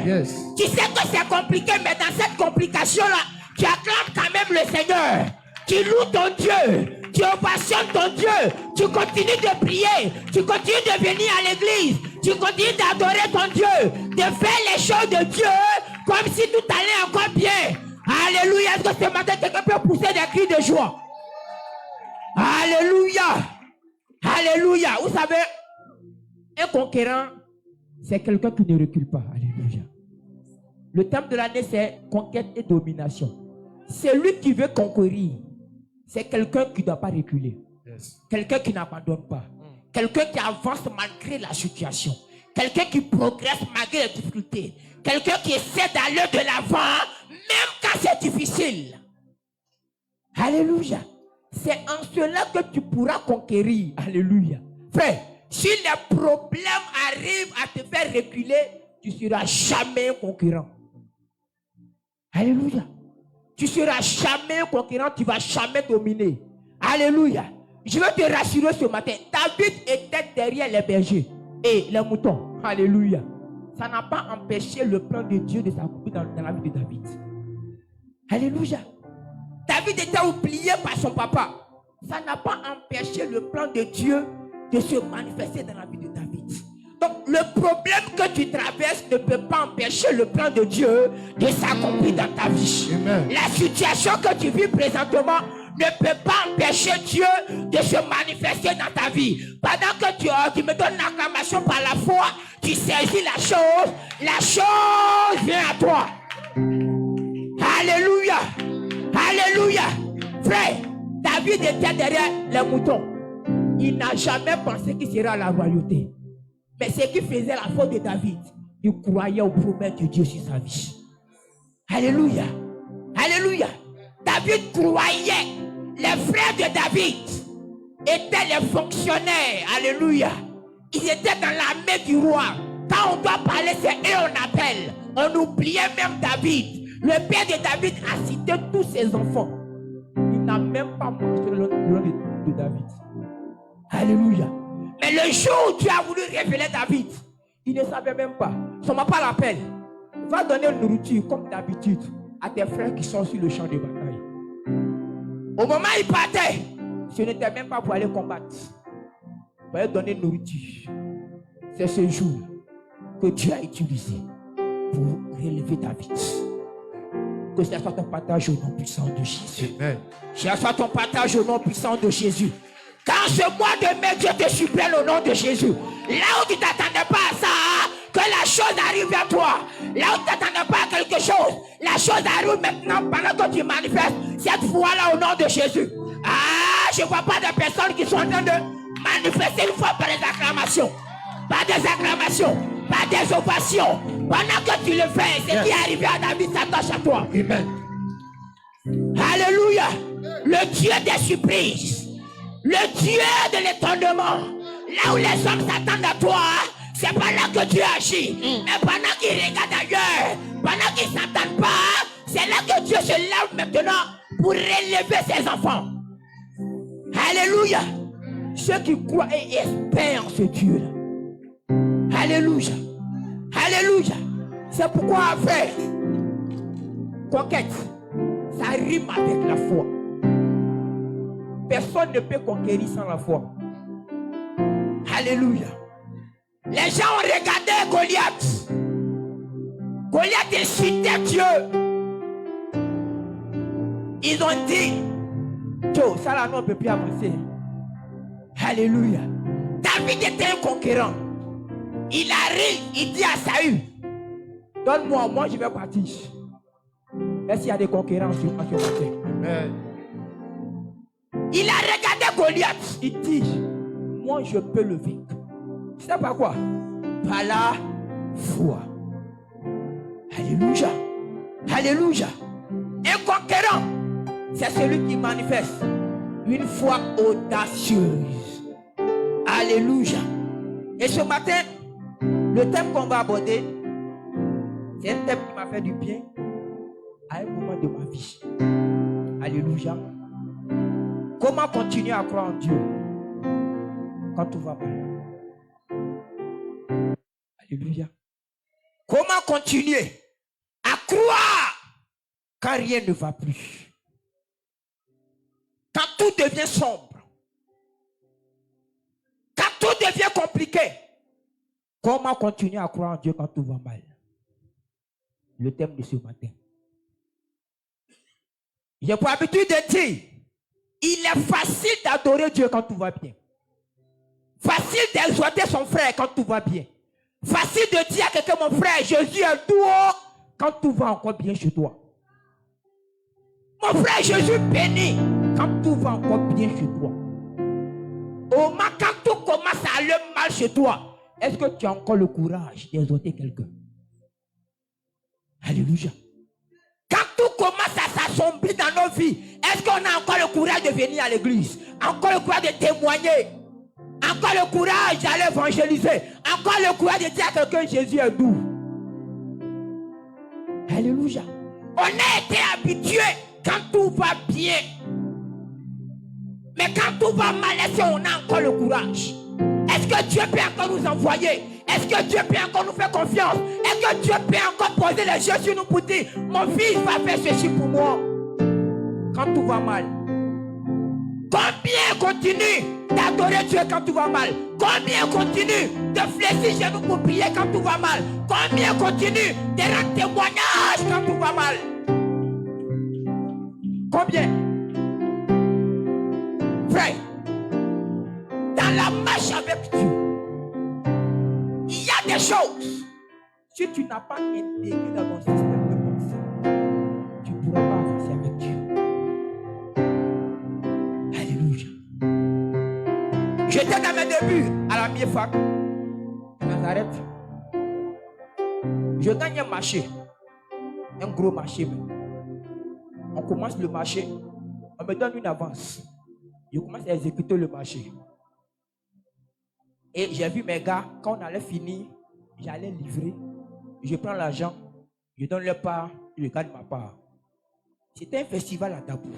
Yes. Tu sais que c'est compliqué, mais dans cette complication-là, tu acclames quand même le Seigneur. Tu loues ton Dieu. Tu ovationnes ton Dieu. Tu continues de prier. Tu continues de venir à l'église. Tu continues d'adorer ton Dieu. De faire les choses de Dieu comme si tout allait encore bien. Alléluia. Est-ce que ce matin, quelqu'un peut pousser des cris de joie? Alléluia. Alléluia. Vous savez, un conquérant, c'est quelqu'un qui ne recule pas. Alléluia. Le thème de l'année, c'est conquête et domination. Celui qui veut conquérir, c'est quelqu'un qui ne doit pas reculer. Yes. Quelqu'un qui n'abandonne pas. Quelqu'un qui avance malgré la situation. Quelqu'un qui progresse malgré les difficultés. Quelqu'un qui essaie d'aller de l'avant, même quand c'est difficile. Alléluia. C'est en cela que tu pourras conquérir. Alléluia. Frère, si les problèmes arrivent à te faire reculer, tu ne seras jamais un concurrent. Alléluia. Tu ne seras jamais un concurrent, tu ne vas jamais dominer. Alléluia. Je veux te rassurer ce matin. David était derrière les bergers et les moutons. Alléluia. Ça n'a pas empêché le plan de Dieu de s'accomplir dans la vie de David. Alléluia. David était oublié par son papa. Ça n'a pas empêché le plan de Dieu de se manifester dans la vie de David. Donc le problème que tu traverses ne peut pas empêcher le plan de Dieu de s'accomplir dans ta vie. Amen. La situation que tu vis présentement ne peut pas empêcher Dieu de se manifester dans ta vie. Pendant que tu me donnes l'acclamation par la foi, tu saisis la chose vient à toi. Alléluia. Alléluia. Frère, David était derrière les moutons. Il n'a jamais pensé qu'il serait à la royauté. Mais ce qui faisait la faute de David, il croyait aux promesses de Dieu sur sa vie. Alléluia. Alléluia. David croyait. Les frères de David étaient les fonctionnaires. Alléluia. Ils étaient dans l'armée du roi. Quand on doit parler, c'est eux on appelle. On oubliait même David. Le père de David a cité tous ses enfants. Il n'a même pas mentionné le nom de David. Alléluia. Mais le jour où Dieu a voulu révéler David, il ne savait même pas. Son papa l'appelle. Va donner une nourriture comme d'habitude à tes frères qui sont sur le champ de bataille. Au moment où il partait, ce n'était même pas pour aller combattre. Il fallait donner une nourriture. C'est ce jour que Dieu a utilisé pour relever David. Que ce soit ton partage au nom puissant de Jésus. Amen. Que ce soit ton partage au nom puissant de Jésus. Quand ce mois de mai, Dieu te supplée au nom de Jésus. Là où tu ne t'attendais pas à ça, que la chose arrive à toi. Là où tu ne t'attendais pas à quelque chose, la chose arrive maintenant pendant que tu manifestes cette foi-là au nom de Jésus. Ah, je ne vois pas de personnes qui sont en train de manifester une foi par des acclamations. Par des acclamations, par des ovations. Pendant que tu le fais, ce qui est arrivé à David s'attache à toi. Amen. Alléluia. Le Dieu des surprises. Le Dieu de l'étonnement. Là où les hommes s'attendent à toi, c'est pas là que Dieu agit. Mais pendant qu'ils regardent ailleurs, pendant qu'ils ne s'attendent pas, c'est là que Dieu se lève maintenant pour relever ses enfants. Alléluia. Ceux qui croient et espèrent en ce Dieu-là. Alléluia. Alléluia. C'est pourquoi frère, conquête, ça rime avec la foi. Personne ne peut conquérir sans la foi. Alléluia. Les gens ont regardé Goliath. Goliath insultait Dieu. Ils ont dit, Dieu, ça là, nous on ne peut plus avancer. Alléluia. David était un conquérant. Il arrive, il dit à Saül, donne-moi, moi je vais partir. Est-ce qu'il y a des conquérants sur ce matin? Amen. Il a regardé Goliath. Il dit, moi je peux le vaincre. Tu sais pas quoi? Par la foi. Alléluia. Alléluia. Un conquérant, c'est celui qui manifeste une foi audacieuse. Alléluia. Et ce matin, le thème qu'on va aborder, c'est un thème qui m'a fait du bien à un moment de ma vie. Alléluia. Comment continuer à croire en Dieu quand tout va mal? Alléluia. Comment continuer à croire quand rien ne va plus? Quand tout devient sombre, quand tout devient compliqué, comment continuer à croire en Dieu quand tout va mal? Le thème de ce matin. J'ai pour habitude de dire, il est facile d'adorer Dieu quand tout va bien. Facile d'exhorter son frère quand tout va bien. Facile de dire à quelqu'un, mon frère, Jésus est doux quand tout va encore bien chez toi. Mon frère, Jésus bénit quand tout va encore bien chez toi. Au moment quand tout commence à aller mal chez toi, est-ce que tu as encore le courage d'exhorter quelqu'un? Alléluia. Quand tout commence à s'assombrir dans nos vies, est-ce qu'on a encore le courage de venir à l'église? Encore le courage de témoigner? Encore le courage d'aller évangéliser? Encore le courage de dire à quelqu'un, Jésus est doux? Alléluia. On a été habitué quand tout va bien. Mais quand tout va mal, est-ce qu'on a encore le courage? Est-ce que Dieu peut encore nous envoyer? Est-ce que Dieu peut encore nous faire confiance? Est-ce que Dieu peut encore poser les yeux sur nous pour dire, mon fils va faire ceci pour moi? Quand tout va mal. Combien continue d'adorer Dieu quand tout va mal? Combien continue de fléchir genoux pour prier quand tout va mal? Combien continue de rendre témoignage quand tout va mal? Combien? Frère, dans la marche avec Dieu, il y a des choses. Si tu n'as pas intégré dans ton système de pensée, tu ne pourras pas avancer avec Dieu. Alléluia. J'étais dans mes débuts à la Miefak, à Nazareth. Je gagne un marché, un gros marché. On commence le marché, on me donne une avance. Je commence à exécuter le marché. Et j'ai vu mes gars, quand on allait finir, j'allais livrer. Je prends l'argent, je donne leur part, je garde ma part. C'était un festival à Dabou.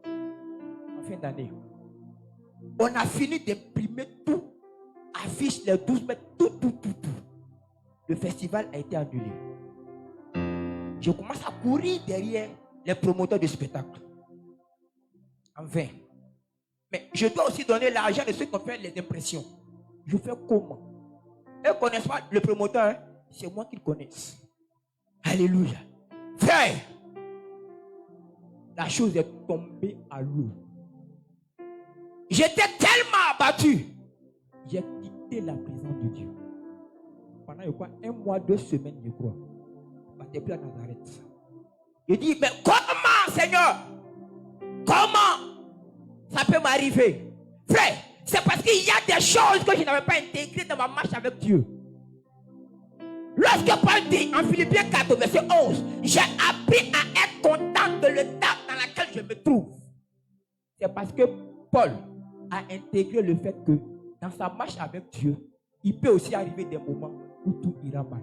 En fin d'année. On a fini d'imprimer tout. Affiche les 12 mètres, tout. Le festival a été annulé. Je commence à courir derrière les promoteurs de spectacle. En vain. Mais je dois aussi donner l'argent de ceux qui ont fait les impressions. Je fais comment? Ils ne connaissent pas le promoteur, hein? C'est moi qu'ils connaissent. Alléluia. Frère, la chose est tombée à l'eau. J'étais tellement abattu. J'ai quitté la présence de Dieu. Pendant un mois, 2 semaines, je crois. Je n'étais plus à Nazareth. Je dis, mais comment, Seigneur? Comment ça peut m'arriver? Frère, c'est parce qu'il y a des choses que je n'avais pas intégrées dans ma marche avec Dieu. Lorsque Paul dit en Philippiens 4, verset 11, j'ai appris à être content de l'état dans lequel je me trouve. C'est parce que Paul a intégré le fait que dans sa marche avec Dieu, il peut aussi arriver des moments où tout ira mal.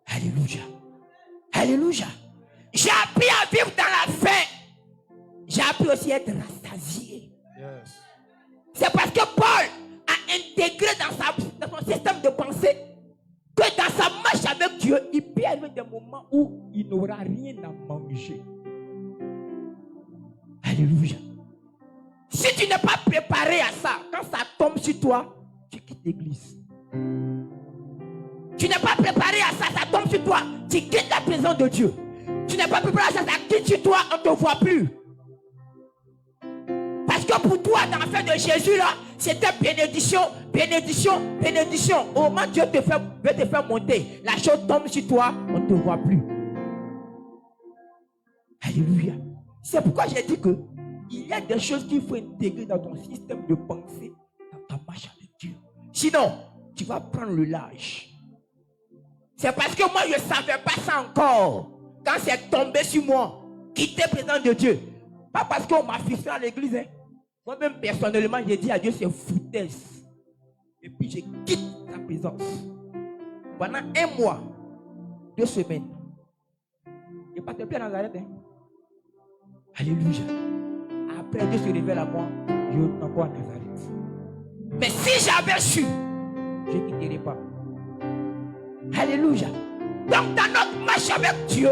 Alléluia. Alléluia. J'ai appris à vivre dans la faim. J'ai appris aussi à être rassasié. Yes. C'est parce que Paul a intégré dans son système de pensée que dans sa marche avec Dieu, il peut y avoir des moments où il n'aura rien à manger. Alléluia. Si tu n'es pas préparé à ça, quand ça tombe sur toi, tu quittes l'église. Tu n'es pas préparé à ça, ça tombe sur toi, tu quittes la présence de Dieu. Tu n'es pas préparé à ça, ça quitte sur toi, on ne te voit plus. Parce que pour toi, dans l'affaire de Jésus, là, c'était bénédiction, bénédiction, bénédiction. Au moment où Dieu veut te faire monter, la chose tombe sur toi, on ne te voit plus. Alléluia. C'est pourquoi j'ai dit que il y a des choses qu'il faut intégrer dans ton système de pensée, dans ta marche avec Dieu. Sinon, tu vas prendre le large. C'est parce que moi, je ne savais pas ça encore. Quand c'est tombé sur moi, quitter la présence de Dieu. Pas parce qu'on m'a fixé à l'église. Hein. Moi-même, personnellement, j'ai dit à Dieu, c'est foutaise. Et puis, je quitte sa présence. Pendant 1 mois, 2 semaines. Je n'ai pas de plus à Nazareth. Hein. Alléluia. Après, Dieu se révèle à moi, je suis encore à Nazareth. Mais si j'avais su, je ne quitterais pas. Alléluia. Donc dans notre marche avec Dieu,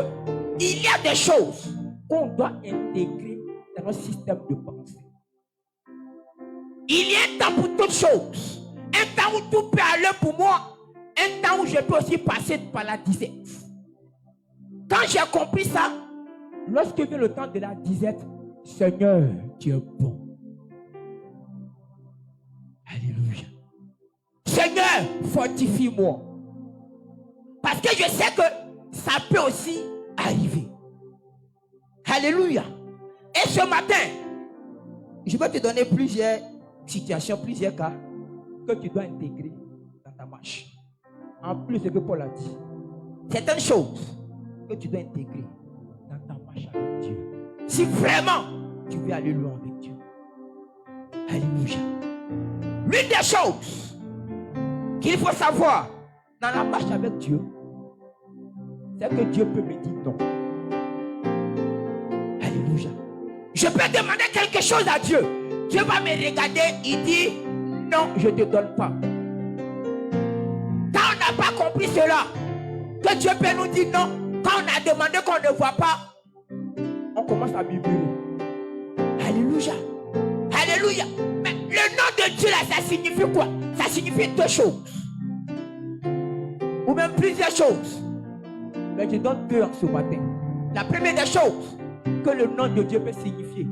il y a des choses qu'on doit intégrer dans notre système de pensée. Il y a un temps pour toutes choses. Un temps où tout peut aller pour moi. Un temps où je peux aussi passer par la disette. Quand j'ai compris ça, lorsque vient le temps de la disette, Seigneur, tu es bon. Alléluia. Seigneur, fortifie-moi. Parce que je sais que ça peut aussi arriver. Alléluia. Et ce matin, je vais te donner plusieurs situations, plusieurs cas que tu dois intégrer dans ta marche. En plus de ce que Paul a dit, certaines choses que tu dois intégrer dans ta marche avec Dieu. Si vraiment tu veux aller loin avec Dieu. Alléluia. L'une des choses qu'il faut savoir dans la marche avec Dieu, c'est que Dieu peut me dire non. Alléluia. Je peux demander quelque chose à Dieu. Dieu va me regarder, il dit non, je ne te donne pas. Quand on n'a pas compris cela, que Dieu peut nous dire non, quand on a demandé qu'on ne voit pas, on commence à murmurer. Alléluia. Alléluia. Mais le nom de Dieu là, ça signifie quoi? Ça signifie deux choses. Ou même plusieurs choses. Mais je donne deux en ce matin. La première des choses que le nom de Dieu peut signifier.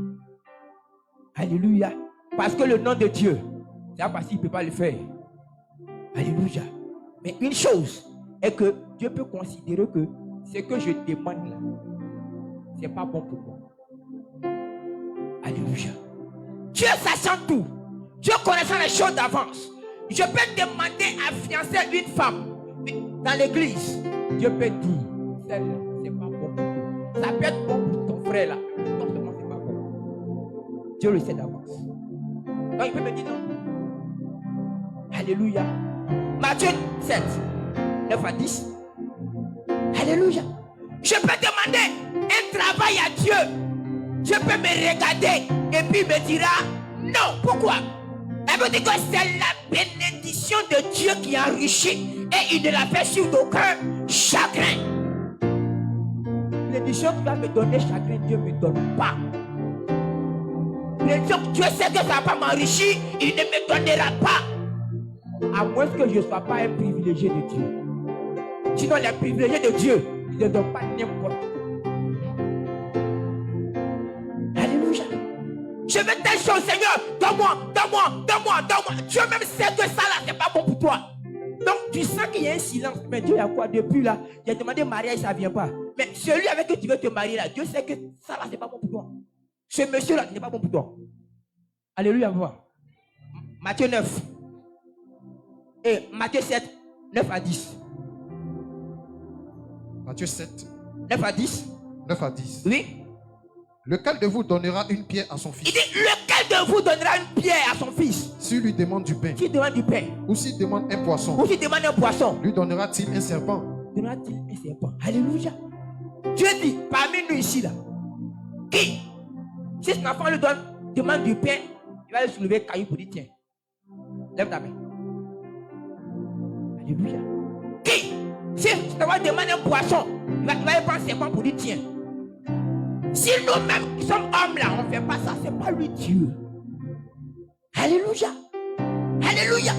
Alléluia. Parce que le nom de Dieu, c'est pas parce qu'il ne peut pas le faire. Alléluia. Mais une chose est que Dieu peut considérer que ce que je demande là, ce n'est pas bon pour moi. Alléluia. Dieu sachant tout, Dieu connaissant les choses d'avance, je peux demander à fiancer une femme dans l'église. Dieu peut dire, celle-là, c'est pas bon pour toi. Ça peut être bon pour ton frère là. Non seulement c'est pas bon. Dieu le sait d'avance. Donc il peut me dire non. Alléluia. Matthieu 7, 9 à 10. Alléluia. Je peux demander un travail à Dieu. Dieu peut me regarder et puis il me dira non. Pourquoi? Elle veut dire que c'est la bénédiction de Dieu qui enrichit et il ne la fait sur aucun chagrin. Bénédiction qui va me donner chagrin, Dieu ne me donne pas. Bénédiction que Dieu sait que ça ne va pas m'enrichir, il ne me donnera pas. À moins que je ne sois pas un privilégié de Dieu. Sinon, les privilégiés de Dieu, ils ne donnent pas n'importe quoi. Alléluia. Je veux telle chose, Seigneur. Donne-moi. Dieu même sait que ça là, c'est pas bon pour toi. Donc, tu sens qu'il y a un silence. Mais Dieu, il y a quoi? Depuis là, j'ai demandé mariage, ça ne vient pas. Mais celui avec qui tu veux te marier là, Dieu sait que ça là, c'est pas bon pour toi. Ce monsieur là, n'est pas bon pour toi. Alléluia, voir. Matthieu 9. Et Matthieu 7, 9 à 10. Matthieu 7. 9 à 10. 9 à 10. Oui. Lequel de vous donnera une pierre à son fils? Il dit, lequel de vous donnera une pierre à son fils? S'il lui demande du pain. S'il demande du pain. Ou s'il demande un poisson. Ou s'il demande un poisson. Lui donnera-t-il un serpent? Donnera-t-il un serpent? Alléluia. Dieu dit, parmi nous ici là, qui? Si cet enfant lui demande du pain, il va lui soulever le caillou pour dire, tiens, lève ta main. Alléluia. Qui? Si tu vas demander un poisson, il va lui prendre un serpent pour dire, tiens. Si nous-mêmes qui sommes hommes là, on ne fait pas ça, c'est pas lui Dieu. Alléluia. Alléluia.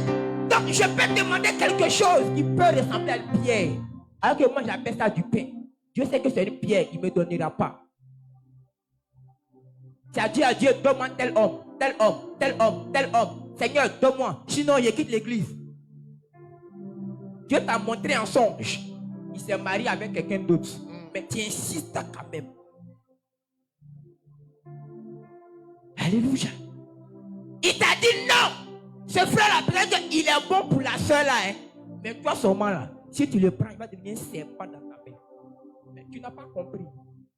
Donc je peux demander quelque chose qui peut ressembler à une pierre. Alors que moi j'appelle ça du pain. Dieu sait que c'est une pierre, il ne me donnera pas. C'est à dire à Dieu, donne-moi tel homme, tel homme, tel homme, tel homme. Seigneur, donne-moi. Sinon, je quitte l'église. Dieu t'a montré en songe. Il s'est marié avec quelqu'un d'autre. Mais tu insistes quand même. Alléluia. Il t'a dit non. Ce frère-là, peut-être qu'il est bon pour la soeur là. Hein? Mais toi seulement là, si tu le prends, il va devenir un serpent dans ta main. Mais tu n'as pas compris.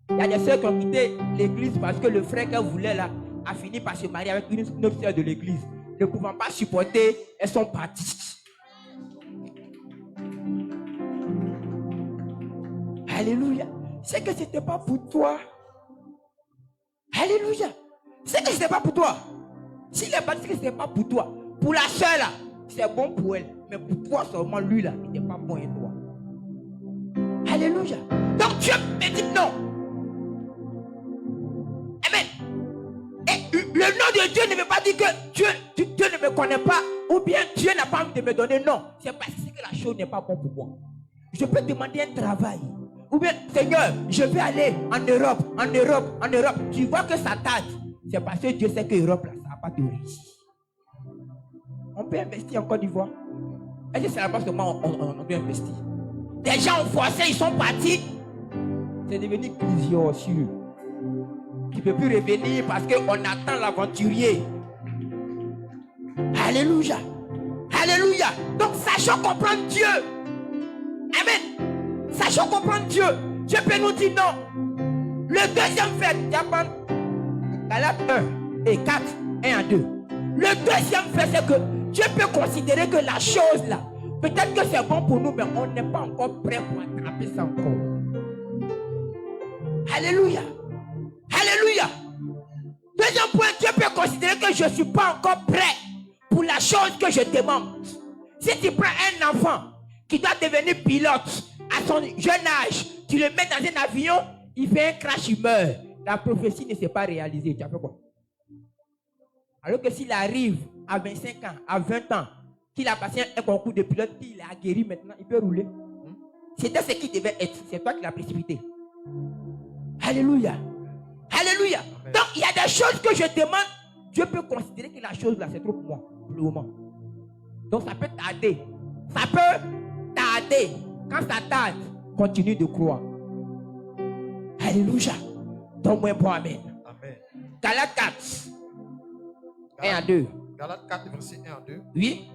Il y a des soeurs qui ont quitté l'église parce que le frère qu'elle voulait là a fini par se marier avec une autre soeur de l'église. Ne pouvant pas supporter, elles sont parties. Alléluia. C'est que ce n'était pas pour toi. Alléluia. C'est que ce n'était pas pour toi. S'il est parti, ce n'était pas pour toi. Pour la soeur là, c'est bon pour elle. Mais pour toi seulement, lui là, il n'est pas bon et toi. Alléluia. Donc Dieu me dit non. Amen. Et le nom de Dieu ne veut pas dire que Dieu ne me connaît pas ou bien Dieu n'a pas envie de me donner. Non. C'est parce que la chose n'est pas bonne pour moi. Je peux demander un travail. Ou bien, Seigneur, je vais aller en Europe. Tu vois que ça tarde. C'est parce que Dieu sait que l'Europe, là, ça n'a pas de réussir. On peut investir en Côte d'Ivoire. Est-ce que c'est là-bas que moi, on peut investir? Des gens ont forcé, ils sont partis. C'est devenu clisiosieux. Tu ne peux plus revenir parce qu'on attend l'aventurier. Alléluia. Alléluia. Donc, sachons comprendre Dieu. Amen. Sachons comprendre Dieu. Dieu peut nous dire non. Le deuxième fait, Japan, Galates 1 et 4, 1 à 2. Le deuxième fait, c'est que Dieu peut considérer que la chose là, peut-être que c'est bon pour nous, mais on n'est pas encore prêt pour attraper ça encore. Alléluia. Alléluia. Deuxième point, Dieu peut considérer que je ne suis pas encore prêt pour la chose que je demande. Si tu prends un enfant qui doit devenir pilote à son jeune âge, tu le mets dans un avion, il fait un crash, il meurt. La prophétie ne s'est pas réalisée. Tu as fait quoi? Alors que s'il arrive à 25 ans, à 20 ans, qu'il a passé un concours de pilote, qu'il est aguerri maintenant, il peut rouler. C'était ce qui devait être. C'est toi qui l'as précipité. Alléluia. Alléluia. Amen. Donc, il y a des choses que je demande. Dieu peut considérer que la chose là, c'est trop pour moi, pour le moment. Donc, ça peut tarder. Ça peut tarder. Quand ça tarde, continue de croire. Alléluia. Donne-moi un bon amen. Amen. Galates 4. 1 à 2. Galates 4, verset 1 à 2. Oui.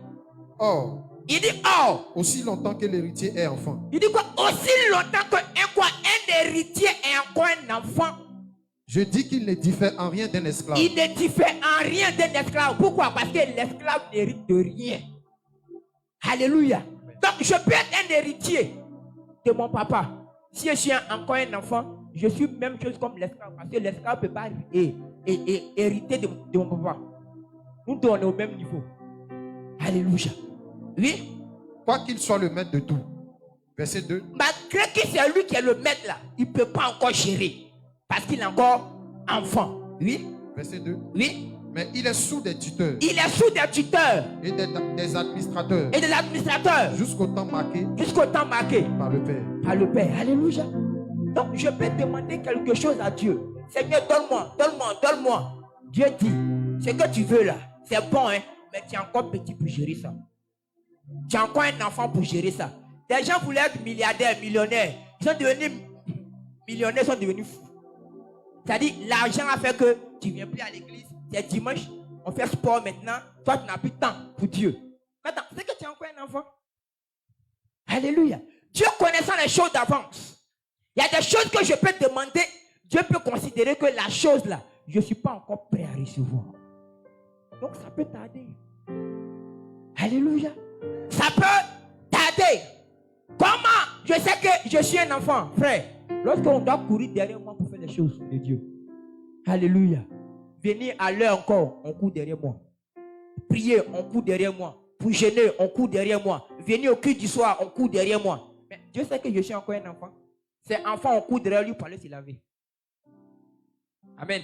Or. Il dit or. Aussi longtemps que l'héritier est enfant. Il dit quoi? Aussi longtemps qu'un héritier est encore un enfant. Je dis qu'il ne diffère en rien d'un esclave. Il ne diffère en rien d'un esclave. Pourquoi? Parce que l'esclave n'hérite de rien. Alléluia. Donc je peux être un héritier de mon papa. Si je suis encore un enfant, je suis même chose comme l'esclave. Parce que l'esclave ne peut pas hériter de mon papa. Nous deux, on est au même niveau. Alléluia. Oui. Quoi qu'il soit le maître de tout. Verset 2. Malgré que c'est lui qui est le maître là, il ne peut pas encore gérer. Parce qu'il est encore enfant. Oui. Verset 2. Oui. Mais il est sous des tuteurs. Il est sous des tuteurs. Et des administrateurs. Et des administrateurs. Jusqu'au temps marqué. Jusqu'au temps marqué. Par le Père. Par le Père. Alléluia. Donc je peux demander quelque chose à Dieu. Seigneur, donne-moi. Dieu dit, ce que tu veux là, c'est bon, hein, mais tu es encore petit pour gérer ça. Tu es encore un enfant pour gérer ça. Des gens voulaient être milliardaires, millionnaires. Ils sont devenus millionnaires, sont devenus fous. C'est-à-dire, l'argent a fait que tu ne viens plus à l'église. C'est dimanche, on fait sport maintenant. Toi, tu n'as plus de temps pour Dieu. Maintenant, c'est que tu es encore un enfant. Alléluia. Dieu connaissant les choses d'avance. Il y a des choses que je peux demander. Dieu peut considérer que la chose là, je ne suis pas encore prêt à recevoir. Donc ça peut tarder. Alléluia. Ça peut tarder. Comment je sais que je suis un enfant, frère? Lorsqu'on doit courir derrière moi pour faire les choses de Dieu. Alléluia. Venir à l'heure encore, on court derrière moi. Prier, on court derrière moi. Pour jeûner, on court derrière moi. Venir au culte du soir, on court derrière moi. Mais Dieu sait que je suis encore un enfant. C'est enfant, on court derrière lui pour aller se laver. Amen.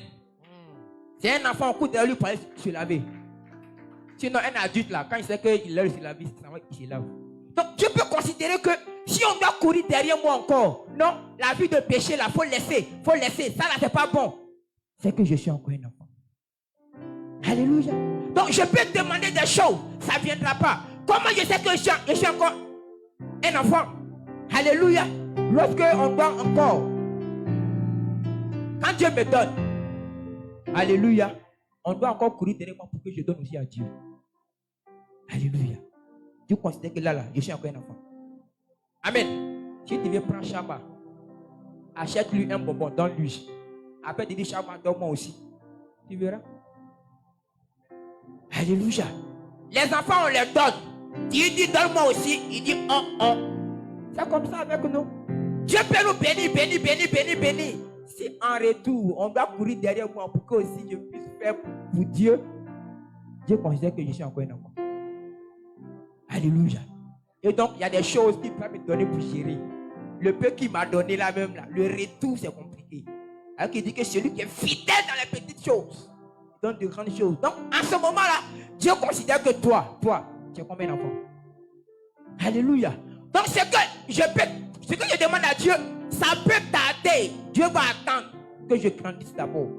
C'est un enfant, on court derrière lui pour aller se laver. Sinon, un adulte là, quand il sait qu'il a se laver, il se lave. Donc, Dieu peut considérer que si on doit courir derrière moi encore, non, la vie de péché là, il faut laisser. Ça là, c'est pas bon. C'est que je suis encore un enfant. Alléluia. Donc, je peux demander des choses, ça ne viendra pas. Comment je sais que je suis encore un enfant? Alléluia. Lorsque on doit encore, quand Dieu me donne, alléluia, on doit encore courir derrière moi pour que je donne aussi à Dieu. Alléluia. Dieu considère que là, je suis encore un enfant. Amen. Si tu veux prendre Shabbat, achète-lui un bonbon, donne-lui. Après, tu dis Shabbat, donne-moi aussi. Tu verras. Alléluia. Les enfants, on les donne. Tu dis donne-moi aussi. Il dit oh. C'est comme ça avec nous. Dieu peut nous bénir. Si en retour, on doit courir derrière moi pour que aussi je puisse faire pour Dieu, Dieu considère que je suis encore un enfant. Alléluia. Et donc, il y a des choses qu'il peut me donner pour gérer. le peu qu'il m'a donné là même, là, le retour c'est compliqué. Alors qu'il dit que celui qui est fidèle dans les petites choses, donne de grandes choses. Donc, en ce moment-là, Dieu considère que toi, tu as combien d'enfants? Alléluia. Donc, ce que je demande à Dieu, ça peut tarder. Dieu va attendre que je grandisse d'abord.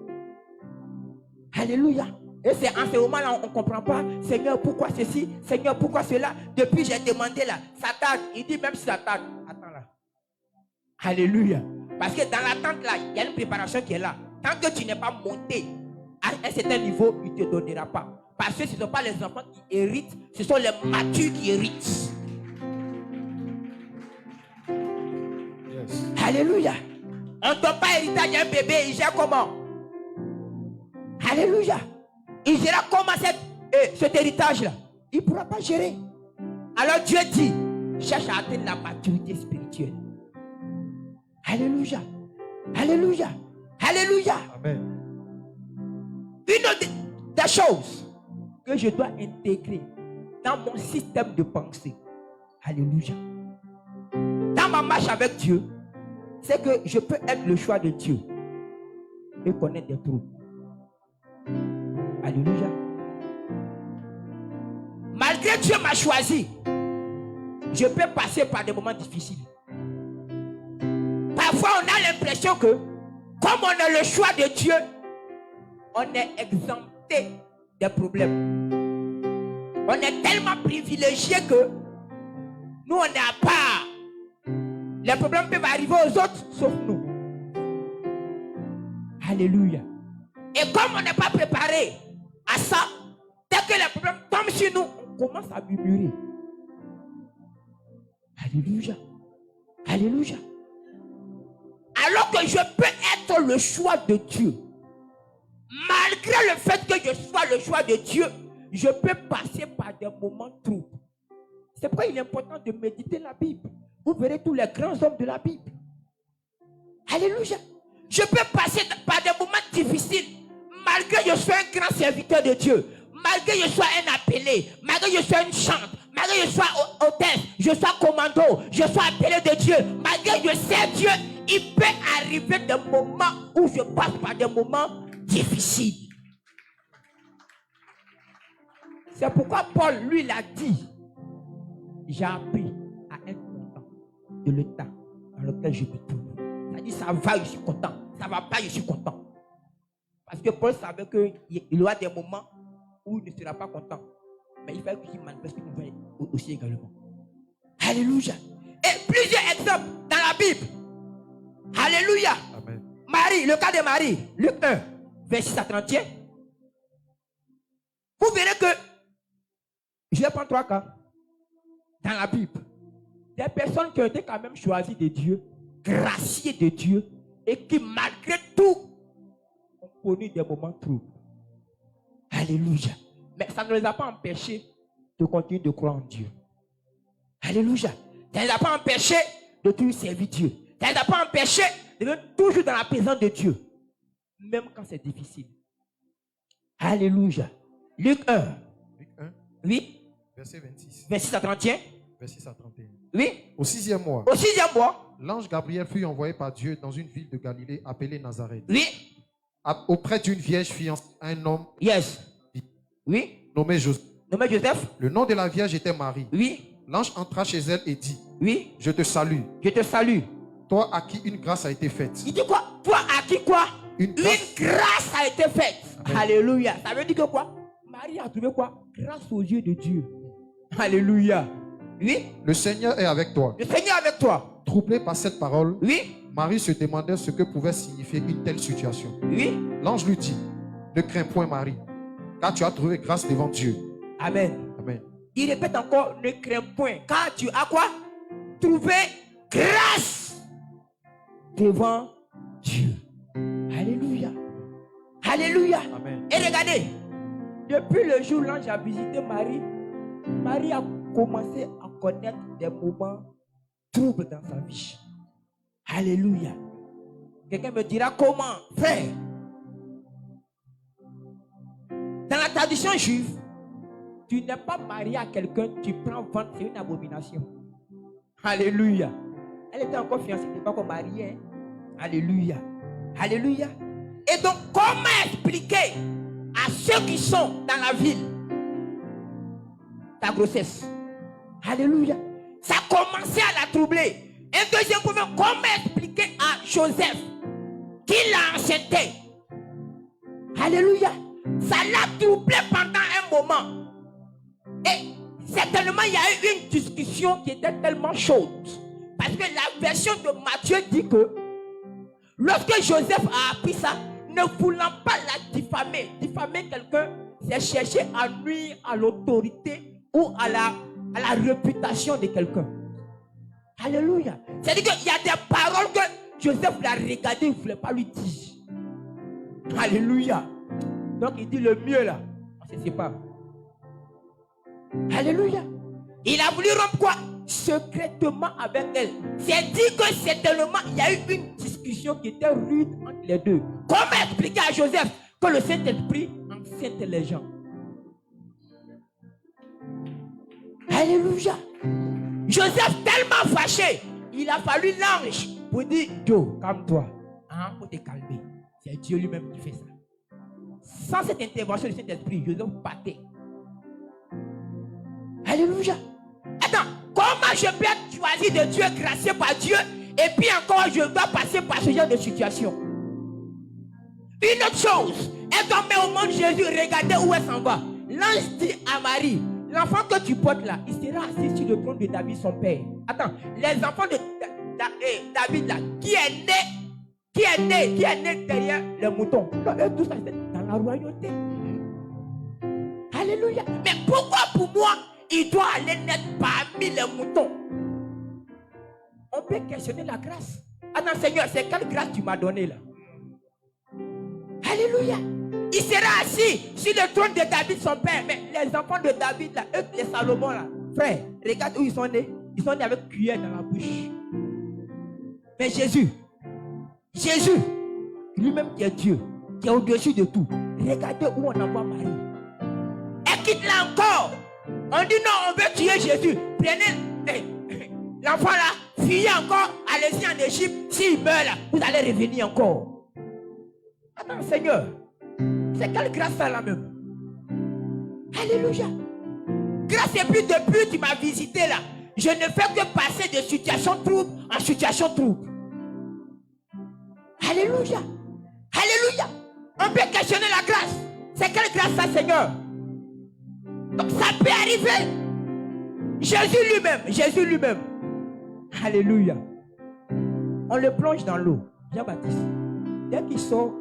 Alléluia. Et c'est en ce moment-là, on ne comprend pas. Seigneur, pourquoi ceci? Seigneur, pourquoi cela? Depuis, j'ai demandé là. Ça tarde. Il dit même si ça tarde, attends là. Alléluia. Parce que dans l'attente là, il y a une préparation qui est là. Tant que tu n'es pas monté à un certain niveau, il ne te donnera pas. Parce que ce ne sont pas les enfants qui héritent, ce sont les matures qui héritent. Yes. Alléluia. On ne donne pas héritage à un bébé, il gère comment? Alléluia. Il gérera comment cet héritage-là? Il ne pourra pas gérer. Alors Dieu dit, cherche à atteindre la maturité spirituelle. Alléluia. Alléluia. Alléluia. Amen. Une autre des choses que je dois intégrer dans mon système de pensée. Alléluia. Dans ma marche avec Dieu, c'est que je peux être le choix de Dieu et connaître des trous. Alléluia. Malgré Dieu m'a choisi, je peux passer par des moments difficiles. Parfois, on a l'impression que, comme on a le choix de Dieu, on est exempté des problèmes. On est tellement privilégié que nous, on est à part. Les problèmes peuvent arriver aux autres, sauf nous. Alléluia. Et comme on n'est pas préparé à ça, dès que les problèmes tombent sur nous, on commence à murmurer. Alléluia. Alléluia. Alors que je peux être le choix de Dieu. Malgré le fait que je sois le choix de Dieu, je peux passer par des moments troubles. C'est pourquoi il est important de méditer la Bible. Vous verrez tous les grands hommes de la Bible. Alléluia. Je peux passer par des moments difficiles. Malgré que je sois un grand serviteur de Dieu. Malgré que je sois un appelé. Malgré que je sois une chante. Malgré que je sois hôtesse. Je sois commando. Je sois appelé de Dieu. Malgré que je sais Dieu. Il peut arriver des moments où je passe par des moments difficiles. C'est pourquoi Paul, lui, l'a dit. J'ai appris à être content de l'état dans lequel je me trouve. Ça dit, ça va, je suis content. Ça va pas, je suis content. Parce que Paul savait qu'il y aura des moments où il ne sera pas content. Mais il fallait qu'il manifeste aussi également. Alléluia. Et plusieurs exemples dans la Bible. Alléluia. Amen. Marie, le cas de Marie, Luc 1, verset 6 à 31. Vous verrez que, je vais prendre 3 cas dans la Bible. Des personnes qui ont été quand même choisies de Dieu, graciées de Dieu, et qui malgré tout ont connu des moments troubles. Alléluia. Mais ça ne les a pas empêchés de continuer de croire en Dieu. Alléluia. Ça ne les a pas empêchés de toujours servir Dieu. Ça ne les a pas empêchés de venir toujours dans la présence de Dieu. Même quand c'est difficile. Alléluia. Luc 1. Luc 1, Oui. verset 26. Verset à 31. Verset à 31. Oui. Au 6e mois, Au 6e mois. l'ange Gabriel fut envoyé par Dieu dans une ville de Galilée appelée Nazareth. Oui. Auprès d'une vierge fiancée à un homme Yes. Oui. nommé Joseph. Nommé Joseph. Le nom de la vierge était Marie. Oui. L'ange entra chez elle et dit, Oui. je te salue, Je te salue. toi à qui une grâce a été faite. Il dit quoi? Toi à qui quoi? Une grâce. Une grâce a été faite. Amen. Alléluia. Ça veut dire que quoi? Marie a trouvé quoi? Grâce aux yeux de Dieu. Alléluia. Oui. Le Seigneur est avec toi. Le Seigneur est avec toi. Troublé par cette parole, Oui. Marie se demandait ce que pouvait signifier une telle situation. Oui. L'ange lui dit, ne crains point Marie, car tu as trouvé grâce devant Dieu. Amen. Amen. Il répète encore, ne crains point. Car tu as quoi? Trouvé grâce devant Dieu. Alléluia. Alléluia. Amen. Et regardez, depuis le jour où l'ange a visité Marie, Marie a commencé à connaître des moments troubles dans sa vie. Alléluia. Quelqu'un me dira comment? Frère, dans la tradition juive, tu n'es pas marié à quelqu'un, tu prends vente, c'est une abomination. Alléluia. Elle était encore fiancée, elle n'était pas encore mariée. Hein? Alléluia. Alléluia. Et donc, comment expliquer à ceux qui sont dans la ville ta grossesse? Alléluia. Ça a commencé à la troubler. Un deuxième problème, comment expliquer à Joseph qu'il a enceinté? Alléluia. Ça l'a troublé pendant un moment. Et certainement, il y a eu une discussion qui était tellement chaude. Parce que la version de Matthieu dit que lorsque Joseph a appris ça, ne voulant pas la diffamer quelqu'un, c'est chercher à nuire à l'autorité ou à la réputation de quelqu'un. Alléluia. C'est-à-dire qu'il y a des paroles que Joseph l'a regardé, il ne voulait pas lui dire. Alléluia. Donc il dit le mieux là, on se sépare. Alléluia. Il a voulu rompre quoi? Secrètement avec elle. C'est dit que certainement il y a eu une discussion qui était rude entre les deux. Comment expliquer à Joseph que le Saint-Esprit enceinte les gens? Alléluia. Joseph tellement fâché, il a fallu l'ange pour dire Joe, calme-toi. Hein, pour te calmer. C'est Dieu lui-même qui fait ça. Sans cette intervention du Saint-Esprit, Joseph partait. Alléluia. Attends, comment je peux être choisi de Dieu, gracié par Dieu, et puis encore je dois passer par ce genre de situation? Une autre chose, elle doit mettre au monde Jésus, regardez où elle s'en va. L'ange dit à Marie, l'enfant que tu portes là, il sera assis sur le trône de David, son père. Attends, les enfants de David là, qui est né derrière le mouton. Eux tous dans la royauté. Alléluia. Mais pourquoi pour moi, il doit aller naître parmi les moutons? On peut questionner la grâce. Ah non, Seigneur, c'est quelle grâce tu m'as donnée là? Alléluia. Il sera assis sur le trône de David, son père. Mais les enfants de David, là, eux, les Salomon, là, frère, regarde où ils sont nés. Ils sont nés avec cuillère dans la bouche. Mais Jésus, lui-même qui est Dieu, qui est au-dessus de tout, regardez où on envoie Marie. Elle quitte là encore. On dit non, on veut tuer Jésus. Prenez l'enfant là, fuyez encore, allez-y en Égypte. S'il meurt là, vous allez revenir encore. Attends, Seigneur. C'est quelle grâce ça là même? Alléluia. Grâce et puis depuis tu m'as visité là, je ne fais que passer de situation trouble en situation trouble. Alléluia. Alléluia. On peut questionner la grâce. C'est quelle grâce ça, Seigneur? Donc ça peut arriver. Jésus lui-même. Alléluia. On le plonge dans l'eau. Jean-Baptiste. Dès qu'il sort,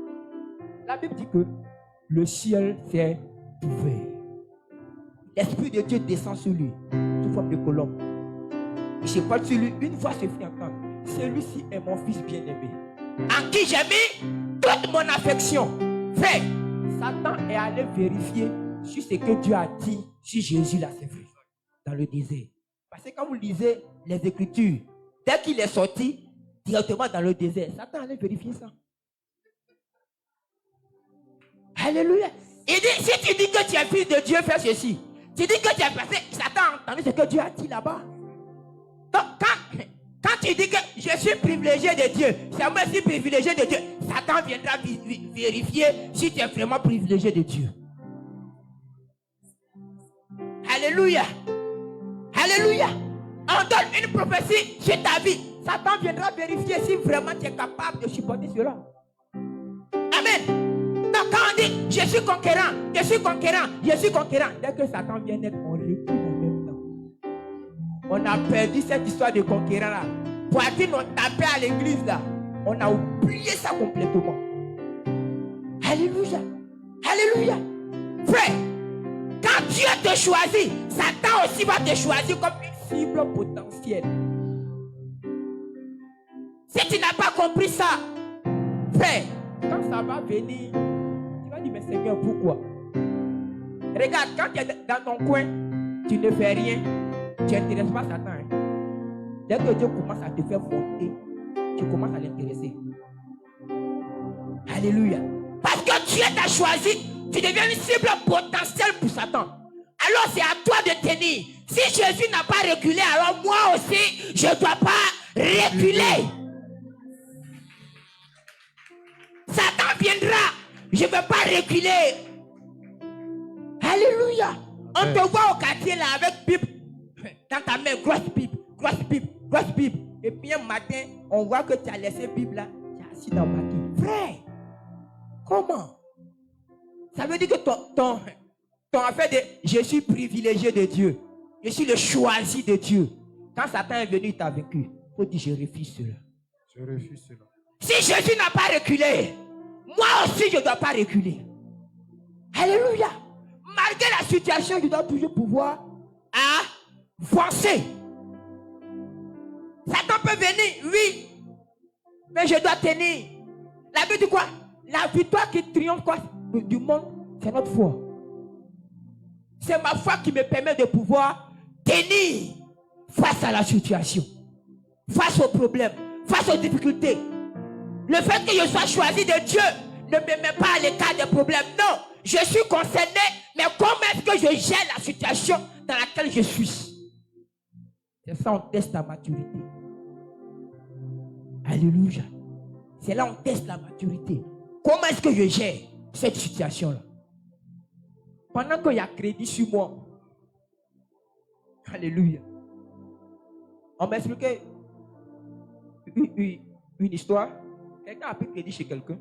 la Bible dit que le ciel s'est ouvert. L'Esprit de Dieu descend sur lui, sous forme de colombe. Il se porte sur lui, une voix se fit entendre. Celui-ci est mon fils bien-aimé, en qui j'ai mis toute mon affection. Frère, Satan est allé vérifier sur ce que Dieu a dit sur Jésus là, c'est vrai, dans le désert. Parce que quand vous lisez les Écritures, dès qu'il est sorti directement dans le désert, Satan allait vérifier ça. Alléluia. Il dit, si tu dis que tu es fils de Dieu, fais ceci. Tu dis que tu es passé, Satan a entendu ce que Dieu a dit là-bas. Donc, quand tu dis que je suis privilégié de Dieu, c'est moi aussi privilégié de Dieu, Satan viendra vérifier si tu es vraiment privilégié de Dieu. Alléluia. Alléluia. On donne une prophétie sur ta vie. Satan viendra vérifier si vraiment tu es capable de supporter cela. Amen. Donc quand on dit, je suis conquérant, dès que Satan vient naître, on recule en même temps. On a perdu cette histoire de conquérant là. Poitrine, on tapait à l'église là. On a oublié ça complètement. Alléluia. Alléluia. Frère, quand Dieu te choisit, Satan aussi va te choisir comme une cible potentielle. Si tu n'as pas compris ça, frère, quand ça va venir, tu vas dire, mais Seigneur, pourquoi? Regarde, quand tu es dans ton coin, tu ne fais rien, tu n'intéresses pas Satan. Hein? Dès que Dieu commence à te faire monter, tu commences à l'intéresser. Alléluia. Parce que Dieu t'a choisi, tu deviens une cible potentielle pour Satan. Alors c'est à toi de tenir. Si Jésus n'a pas reculé, alors moi aussi, je ne dois pas reculer. Satan viendra. Je ne veux pas reculer. Alléluia. On te voit au quartier là avec Bible. Dans ta main, grosse Bible, grosse Bible, grosse Bible. Et puis un matin, on voit que tu as laissé Bible là. Tu es assis dans le parking. Frère, comment? Ça veut dire que ton affaire de je suis privilégié de Dieu. Je suis le choisi de Dieu. Quand Satan est venu, il t'a vaincu. Il faut dire je refuse cela. Je refuse cela. Si Jésus n'a pas reculé, moi aussi je ne dois pas reculer. Alléluia. Malgré la situation, je dois toujours pouvoir avancer. Satan peut venir, oui. Mais je dois tenir. La Bible dit quoi? La victoire qui triomphe quoi? Du monde, c'est notre foi. C'est ma foi qui me permet de pouvoir tenir face à la situation, face aux problèmes, face aux difficultés. Le fait que je sois choisi de Dieu ne me met pas à l'écart des problèmes. Non, je suis concerné, mais comment est-ce que je gère la situation dans laquelle je suis? C'est ça, on teste la maturité. Alléluia. C'est là on teste la maturité. Comment est-ce que je gère cette situation-là? Pendant qu'il y a crédit sur moi. Alléluia. On m'a expliqué une histoire. Quelqu'un a pris crédit chez quelqu'un.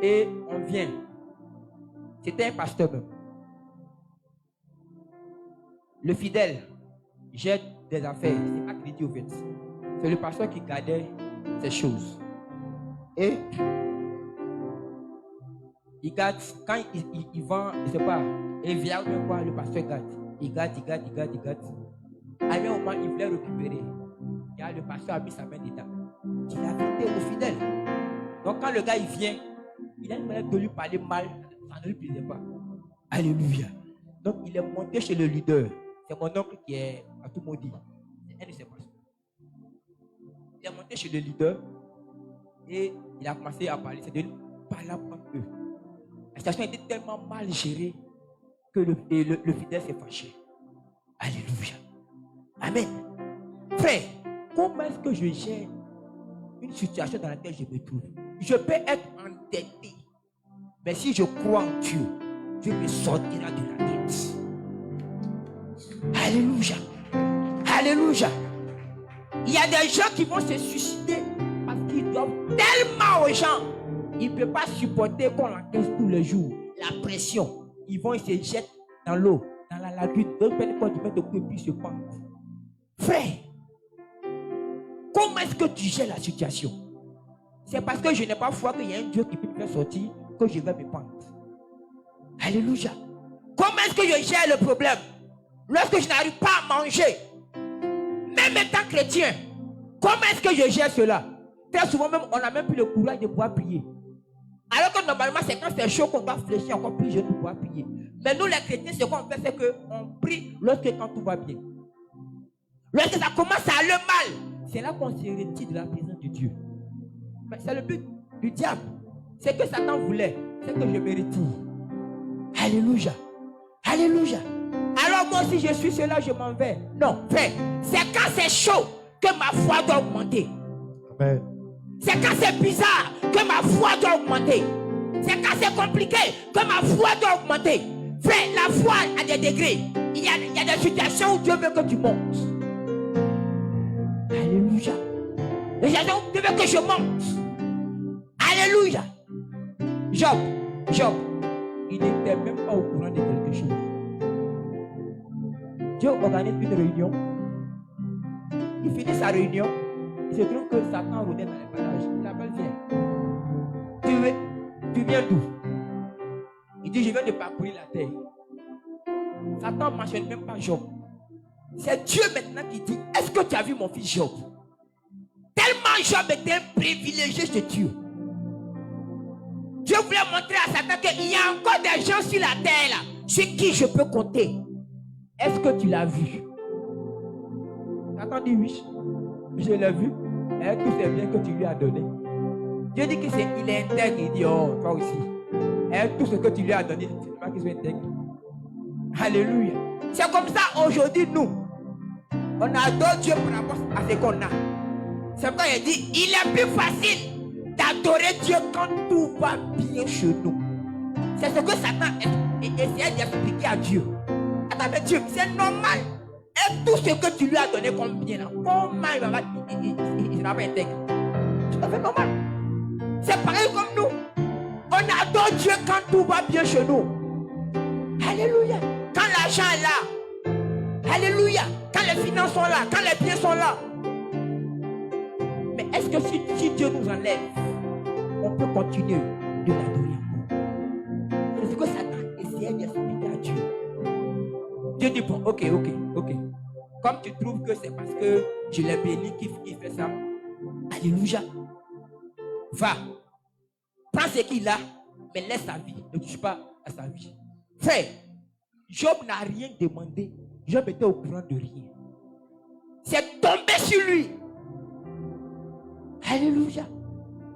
Et on vient. C'était un pasteur même. Le fidèle jette des affaires. C'est pas crédit au fait. C'est le pasteur qui gardait ces choses. Et il garde, quand il vend, je ne sais pas, il vient ou quoi, le pasteur garde. Il garde. À un moment, il voulait récupérer. Et le pasteur a mis sa main dedans. Il a vendu au fidèle. Donc quand le gars il vient, il a une manière de lui parler mal, ça ne lui plaisait pas. Alléluia. Donc il est monté chez le leader. C'est mon oncle qui est à tout maudit. C'est un de ses pasteurs. Il est monté chez le leader et il a commencé à parler. C'est devenu parlant entre eux. La situation était tellement mal gérée que le fidèle s'est fâché. Alléluia. Amen. Frère, comment est-ce que je gère une situation dans laquelle je me trouve? Je peux être endetté, mais si je crois en Dieu, Dieu me sortira de la dette. Alléluia. Alléluia. Il y a des gens qui vont se suicider parce qu'ils doivent tellement aux gens. Ils ne peuvent pas supporter qu'on l'encaisse tous les jours. La pression. Ils se jettent dans l'eau, dans la lagune. D'autres peuvent pas du mettre de coups et puis se pendent. Frère, comment est-ce que tu gères la situation? C'est parce que je n'ai pas foi qu'il y a un Dieu qui peut me faire sortir que je vais me pendre. Alléluia. Comment est-ce que je gère le problème? Lorsque je n'arrive pas à manger, même étant chrétien, comment est-ce que je gère cela? Très souvent même, on n'a même plus le courage de pouvoir prier. Alors que normalement, c'est quand c'est chaud qu'on doit fléchir encore plus jeune pour pouvoir prier. Mais nous les chrétiens, ce qu'on fait, c'est qu'on prie quand tout va bien. Lorsque ça commence à aller mal, c'est là qu'on se retire de la présence de Dieu. Mais c'est le but du diable. C'est que Satan voulait, c'est que je me retire. Alléluia. Alléluia. Alors moi si je suis cela, je m'en vais. Non, frère, c'est quand c'est chaud que ma foi doit augmenter. Amen. C'est quand c'est bizarre que ma foi doit augmenter. C'est quand c'est compliqué que ma foi doit augmenter. Frère, la foi a des degrés. Il y a des situations où Dieu veut que tu montes. Alléluia. Les gens où Dieu veut que je monte. Alléluia. Job, il n'était même pas au courant de quelque chose. Dieu organise une réunion. Il finit sa réunion. Il se trouve que Satan rôdait dans les parages. Il appelle, viens. Tu viens d'où? Il dit, je viens de parcourir la terre. Satan ne mentionne même pas Job. C'est Dieu maintenant qui dit, est-ce que tu as vu mon fils Job? Tellement Job était un privilégié chez Dieu. Dieu voulait montrer à Satan qu'il y a encore des gens sur la terre là, sur qui je peux compter. Est-ce que tu l'as vu? Satan dit oui. Je l'ai vu. Et tout c'est bien que tu lui as donné. Dieu dit qu'il est intègre. Il dit, oh, toi aussi. Et tout ce que tu lui as donné, c'est pas qu'il soit intègre. Alléluia. C'est comme ça aujourd'hui, nous. On adore Dieu par rapport à ce qu'on a. C'est pourquoi il dit, il est plus facile d'adorer Dieu quand tout va bien chez nous. C'est ce que Satan essayait d'expliquer à Dieu. Attendez, Dieu, c'est normal. Et tout ce que tu lui as donné comme bien, là, comment il va pas intègre? C'est tout à fait normal. C'est pareil comme nous. On adore Dieu quand tout va bien chez nous. Alléluia. Quand l'argent est là. Alléluia. Quand les finances sont là. Quand les biens sont là. Mais est-ce que si Dieu nous enlève, on peut continuer de l'adorer encore? C'est ce que Satan essayait d'expliquer à Dieu. Dieu dit, bon, ok. Comme tu trouves que c'est parce que je l'ai béni qui fait ça. Alléluia. Va. Prends ce qu'il a, mais laisse sa vie. Ne touche pas à sa vie. Frère, Job n'a rien demandé. Job était au courant de rien. C'est tombé sur lui. Alléluia.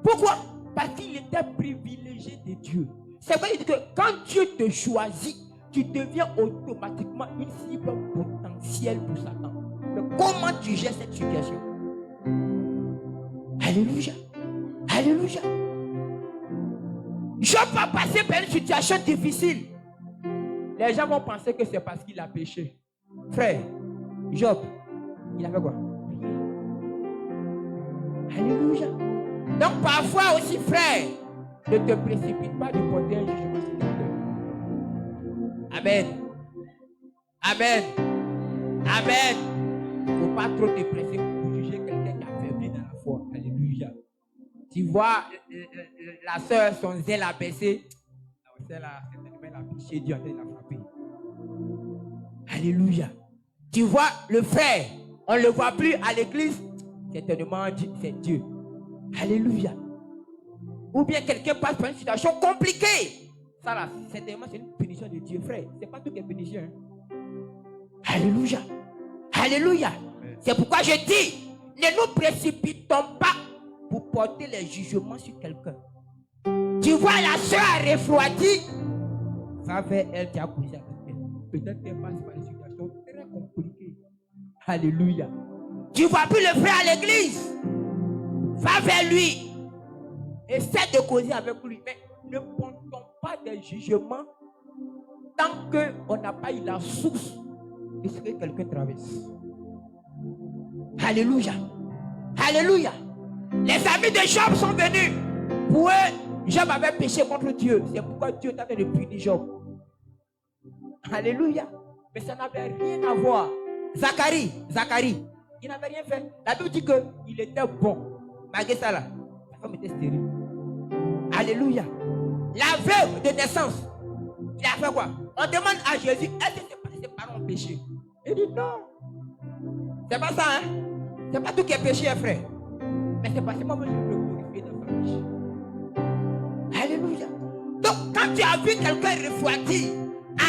Pourquoi? Parce qu'il était privilégié de Dieu. C'est vrai que quand Dieu te choisit, tu deviens automatiquement une cible potentielle pour Satan. Mais comment tu gères cette situation? Alléluia. Alléluia. Job va passer par une situation difficile. Les gens vont penser que c'est parce qu'il a péché. Frère, Job, il a fait quoi? Alléluia. Donc parfois aussi, frère, ne te précipite pas de porter un jugement sur quelqu'un. Amen. Amen. Amen. Il ne faut pas trop te presser pour juger quelqu'un qui a faibli dans la foi. Alléluia. Tu vois la soeur, son zèle a baissé. Elle a piché Dieu, elle a frappé. Alléluia. Tu vois le frère, on ne le voit plus à l'église. Certainement, c'est Dieu. Alléluia. Ou bien quelqu'un passe par une situation compliquée. Ça là, certainement, c'est une punition de Dieu, frère. Ce n'est pas tout qui est punition. Hein? Alléluia. Alléluia. C'est pourquoi je dis, ne nous précipitons pas pour porter les jugements sur quelqu'un. Tu vois la soeur a refroidi. Va vers elle, tu as causé avec elle. Peut-être qu'elle passe par une situation très compliquée. Alléluia. Tu ne vois plus le frère à l'église. Va vers lui. Essaie de causer avec lui. Mais ne portons pas des jugements tant qu'on n'a pas eu la source de ce que quelqu'un traverse. Alléluia. Alléluia. Les amis de Job sont venus. Pour eux, Job avait péché contre Dieu. C'est pourquoi Dieu t'avait de punir Job. Alléluia. Mais ça n'avait rien à voir. Zacharie, il n'avait rien fait. La Bible dit qu'il était bon. Malgré ça là, sa femme était stérile. Alléluia. La veuve de naissance, il a fait quoi? On demande à Jésus, est-ce que c'est parce que ses parents ont péché? Il dit non. C'est pas ça, hein? C'est pas tout qui est péché, frère. Mais c'est parce que moi, je veux me glorifier dans sa vie. Alléluia. Donc, quand tu as vu quelqu'un refroidi,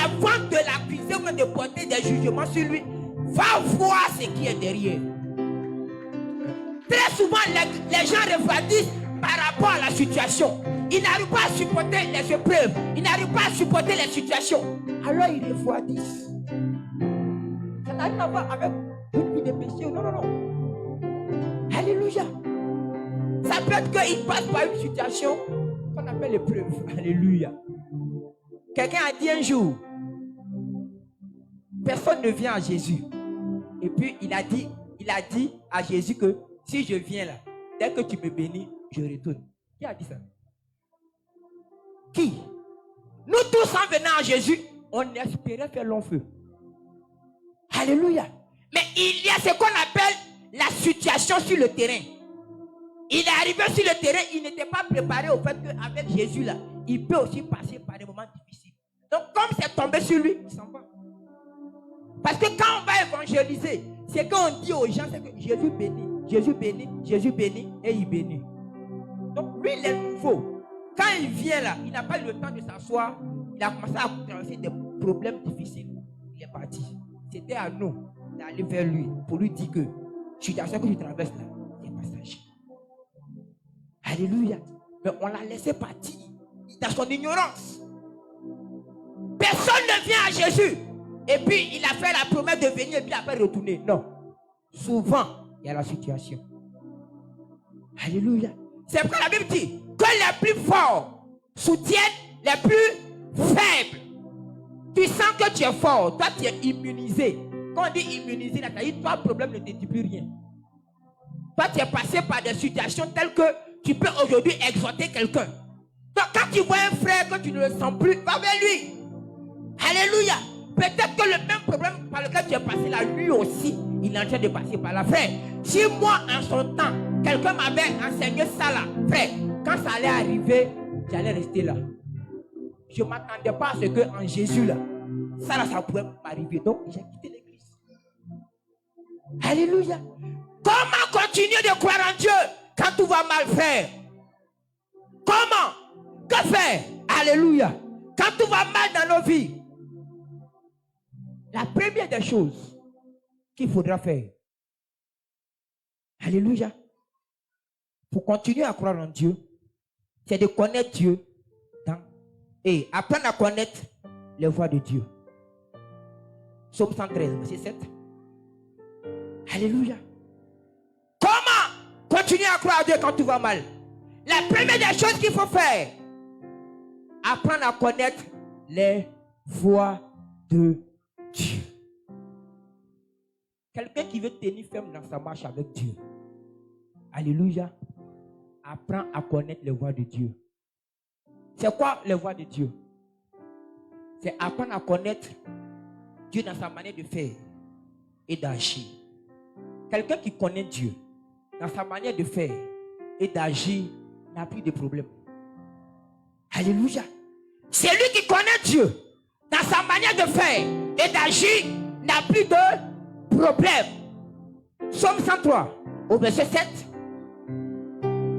avant de l'accuser ou de porter des jugements sur lui, va voir ce qui est derrière. Très souvent, les gens refroidissent par rapport à la situation. Ils n'arrivent pas à supporter les épreuves. Ils n'arrivent pas à supporter les situations. Alors, ils refroidissent. Ça n'a rien à voir avec une vie de péché. Non. Alléluia. Ça peut être qu'ils passent par une situation qu'on appelle l'épreuve. Alléluia. Quelqu'un a dit un jour, personne ne vient à Jésus. Et puis il a dit à Jésus que si je viens là, dès que tu me bénis, je retourne. Qui a dit ça? Qui? Nous tous en venant à Jésus, on espérait faire long feu. Alléluia. Mais il y a ce qu'on appelle la situation sur le terrain. Il est arrivé sur le terrain, il n'était pas préparé au fait qu'avec Jésus là, il peut aussi passer par des moments difficiles. Donc comme c'est tombé sur lui, il s'en va. Parce que quand on va évangéliser, c'est qu'on dit aux gens, c'est que Jésus bénit, Jésus bénit, Jésus bénit et il bénit. Donc lui, il est nouveau. Quand il vient là, il n'a pas eu le temps de s'asseoir. Il a commencé à traverser des problèmes difficiles. Il est parti. C'était à nous d'aller vers lui pour lui dire que situation que tu traverses là, c'est passager. Alléluia. Mais on l'a laissé partir dans son ignorance. Personne ne vient à Jésus. Et puis il a fait la promesse de venir et puis après retourner. Non. souvent, il y a la situation. Alléluia. C'est pourquoi la Bible dit que les plus forts soutiennent les plus faibles. Tu sens que tu es fort, toi tu es immunisé. Quand on dit immunisé, là, toi, le problème ne te dit plus rien. Toi, tu es passé par des situations telles que tu peux aujourd'hui exhorter quelqu'un. Donc, quand tu vois un frère que tu ne le sens plus, va vers lui. Alléluia. Peut-être que le même problème par lequel tu es passé là, lui aussi, il est en train de passer par là. Frère, si moi, en son temps, quelqu'un m'avait enseigné ça là, frère, quand ça allait arriver, j'allais rester là. Je ne m'attendais pas à ce qu'en Jésus là, ça pouvait m'arriver. Donc, j'ai quitté l'église. Alléluia. Comment continuer de croire en Dieu quand tout va mal, frère? Comment? Que faire? Alléluia. Quand tout va mal dans nos vies, la première des choses qu'il faudra faire, alléluia, pour continuer à croire en Dieu, c'est de connaître Dieu et apprendre à connaître les voies de Dieu. Psaume 113, verset 7. Alléluia. Comment continuer à croire en Dieu quand tout va mal? La première des choses qu'il faut faire, apprendre à connaître les voies de Dieu. Quelqu'un qui veut tenir ferme dans sa marche avec Dieu, alléluia, apprend à connaître les voies de Dieu. C'est quoi les voies de Dieu? C'est apprendre à connaître Dieu dans sa manière de faire et d'agir. Quelqu'un qui connaît Dieu dans sa manière de faire et d'agir n'a plus de problème. Alléluia. C'est lui qui connaît Dieu dans sa manière de faire et d'agir n'a plus de problème. Psaume 103 au verset 7.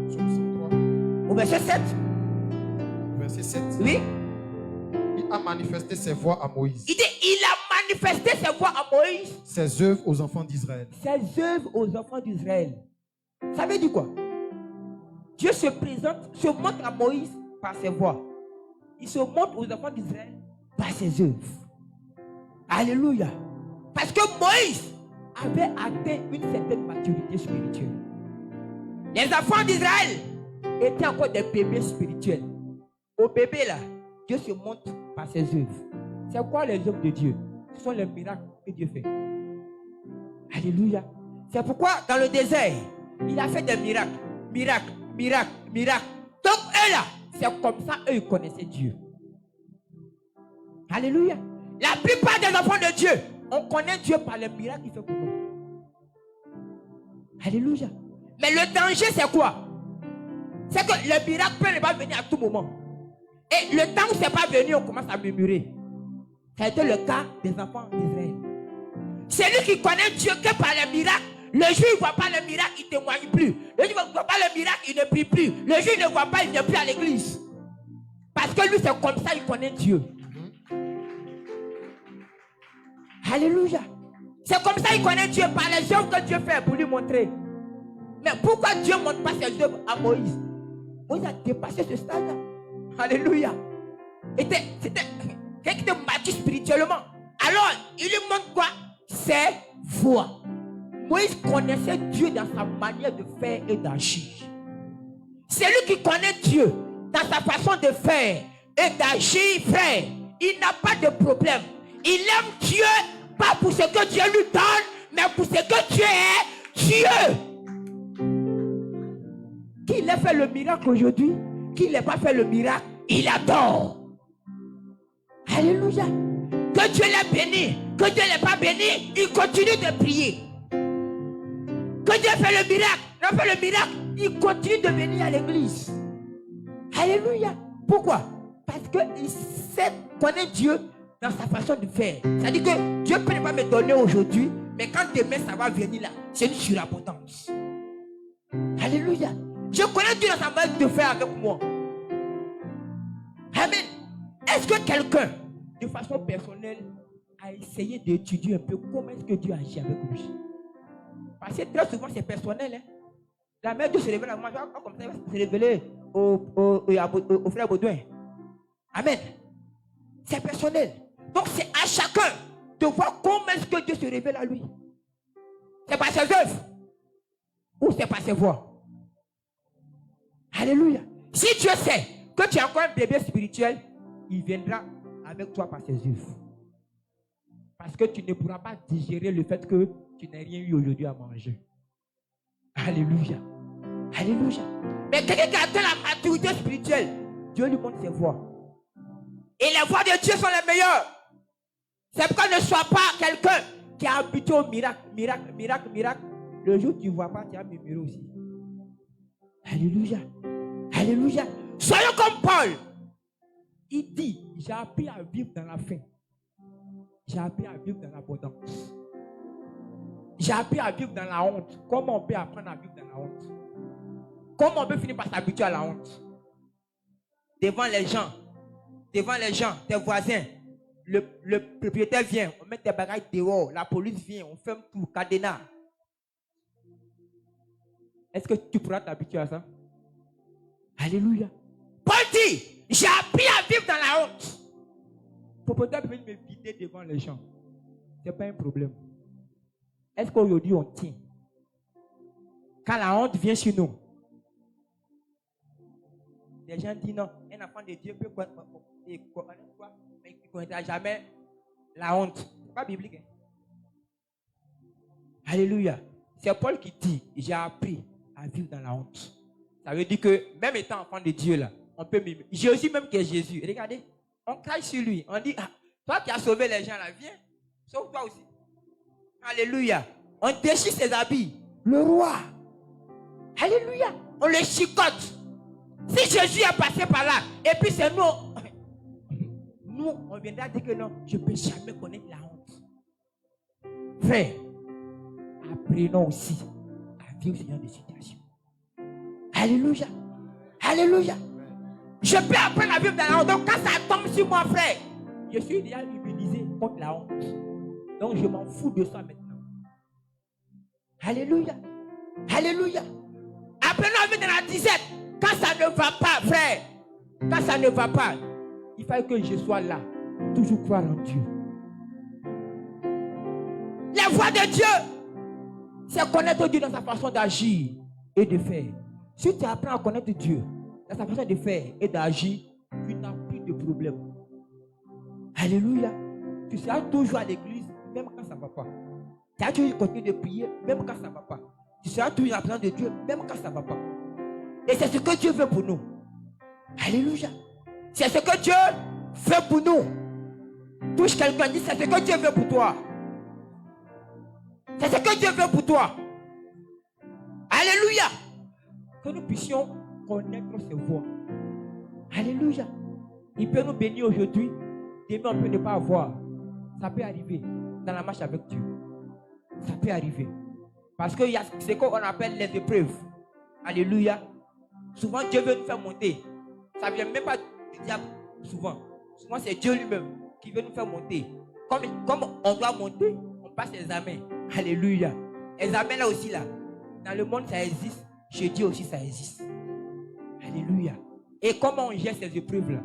Psaume 103. Au verset 7. Verset 7. Oui. Il a manifesté ses voies à Moïse. Il dit, il a manifesté ses voies à Moïse. Ses œuvres aux enfants d'Israël. Ses œuvres aux enfants d'Israël. Ça veut dire quoi? Dieu se montre à Moïse par ses voies. Il se montre aux enfants d'Israël par ses œuvres. Alléluia. Parce que Moïse avait atteint une certaine maturité spirituelle. Les enfants d'Israël étaient encore des bébés spirituels. Au bébé là, Dieu se montre par ses œuvres. C'est quoi les œuvres de Dieu? Ce sont les miracles que Dieu fait. Alléluia. C'est pourquoi dans le désert, il a fait des miracles. Miracles, miracles, miracles. Donc eux là, c'est comme ça, eux ils connaissaient Dieu. Alléluia. La plupart des enfants de Dieu, on connaît Dieu par les miracles qu'il fait pour nous. Alléluia. Mais le danger c'est quoi? C'est que le miracle peut ne pas venir à tout moment. Et le temps où c'est pas venu, on commence à murmurer. Ça a été le cas des enfants d'Israël. C'est lui qui connaît Dieu que par les miracles. Le jour il ne voit pas le miracle, il ne témoigne plus. Le jour il ne voit pas le miracle, il ne prie plus. Le jour il ne voit pas, il ne vient plus à l'église. Parce que lui, c'est comme ça, il connaît Dieu. Alléluia. C'est comme ça, il connaît Dieu par les œuvres que Dieu fait pour lui montrer. Mais pourquoi Dieu ne montre pas ses œuvres à Moïse? Moïse a dépassé ce stade-là. Alléluia. C'était quelqu'un qui était mature spirituellement. Alors, il lui montre quoi? Ses voies. Moïse connaissait Dieu dans sa manière de faire et d'agir. C'est lui qui connaît Dieu dans sa façon de faire et d'agir, frère. Il n'a pas de problème. Il aime Dieu, pas pour ce que Dieu lui donne, mais pour ce que Dieu est, Dieu. Qu'il ait fait le miracle aujourd'hui, qu'il n'ait pas fait le miracle, il adore. Alléluia. Que Dieu l'ait béni, que Dieu ne l'ait pas béni, il continue de prier. Que Dieu fait le miracle, non fait le miracle, il continue de venir à l'église. Alléluia. Pourquoi? Parce qu'il sait connaître Dieu dans sa façon de faire. C'est-à-dire que Dieu peut ne pas me donner aujourd'hui, mais quand demain ça va venir là, c'est une surabondance. Alléluia. Je connais Dieu dans sa manière de faire avec moi. Amen. Est-ce que quelqu'un, de façon personnelle, a essayé d'étudier un peu comment est-ce que Dieu agit avec lui? Parce que très souvent c'est personnel. Hein? La mère Dieu se révèle à moi, comme ça, il va se révéler au frère Baudouin. Amen. C'est personnel. Donc c'est à chacun de voir comment est-ce que Dieu se révèle à lui. C'est par ses œuvres ou c'est par ses voix? Alléluia. Si Dieu sait que tu es encore un bébé spirituel, il viendra avec toi par ses œuvres. Parce que tu ne pourras pas digérer le fait que tu n'as rien eu aujourd'hui à manger. Alléluia. Alléluia. Mais quelqu'un qui atteint la maturité spirituelle, Dieu lui montre ses voies. Et les voies de Dieu sont les meilleures. C'est pourquoi ne sois pas quelqu'un qui est habitué au miracle, miracle, miracle, miracle. Le jour où tu ne vois pas, tu as murmuré aussi. Alléluia. Alléluia. Soyons comme Paul. Il dit, j'ai appris à vivre dans la faim. J'ai appris à vivre dans l'abondance. J'ai appris à vivre dans la honte. Comment on peut apprendre à vivre dans la honte? Comment on peut finir par s'habituer à la honte? Devant les gens, tes voisins, le propriétaire vient, on met tes bagages dehors, la police vient, on ferme tout, cadenas. Est-ce que tu pourras t'habituer à ça? Alléluia. Paul dit, j'ai appris à vivre dans la honte. Le propriétaire peut me vider devant les gens. Ce n'est pas un problème. Est-ce qu'aujourd'hui on tient? Quand la honte vient sur nous, les gens disent non, un enfant de Dieu peut quoi, mais il ne connaîtra jamais la honte. Ce n'est pas biblique. Hein? Alléluia. C'est Paul qui dit, j'ai appris à vivre dans la honte. Ça veut dire que même étant enfant de Dieu, là, on peut mimer. Jésus même qui est Jésus. Regardez, on crache sur lui. On dit, ah, toi qui as sauvé les gens là, viens, sauve-toi aussi. Alléluia. On déchire ses habits. Le roi. Alléluia. On le chicote. Si Jésus est passé par là, et puis c'est nous, nous, on viendra dire que non, je ne peux jamais connaître la honte. Frère, apprenons aussi à vivre ce genre de situation. Alléluia. Alléluia. Je peux apprendre à vivre dans la honte. Donc quand ça tombe sur moi, frère, je suis déjà immunisé contre la honte. Donc je m'en fous de ça maintenant. Alléluia. Alléluia. Apprenons à vivre dans la disette. Quand ça ne va pas, frère, quand ça ne va pas, il faut que je sois là. Toujours croire en Dieu. La voix de Dieu, c'est connaître Dieu dans sa façon d'agir et de faire. Si tu apprends à connaître Dieu dans sa façon de faire et d'agir, tu n'as plus de problème. Alléluia. Tu seras toujours à l'église, même quand ça ne va pas. Tu as toujours continué de prier, même quand ça ne va pas. Tu seras toujours dans la présence de Dieu, même quand ça ne va pas. Et c'est ce que Dieu veut pour nous. Alléluia. C'est ce que Dieu veut pour nous. Touche quelqu'un, dit c'est ce que Dieu veut pour toi. C'est ce que Dieu veut pour toi. Alléluia. Que nous puissions connaître ses voies. Alléluia. Il peut nous bénir aujourd'hui. Demain, on peut ne pas avoir. Ça peut arriver dans la marche avec Dieu. Ça peut arriver. Parce qu'il y a ce qu'on appelle les épreuves. Alléluia. Souvent, Dieu veut nous faire monter. Ça ne vient même pas du diable. Souvent, c'est Dieu lui-même qui veut nous faire monter. Comme on doit monter, on passe l'examen. Alléluia. L'examen là aussi, là. Dans le monde, ça existe. Chez Dieu aussi, ça existe. Alléluia. Et comment on gère ces épreuves-là?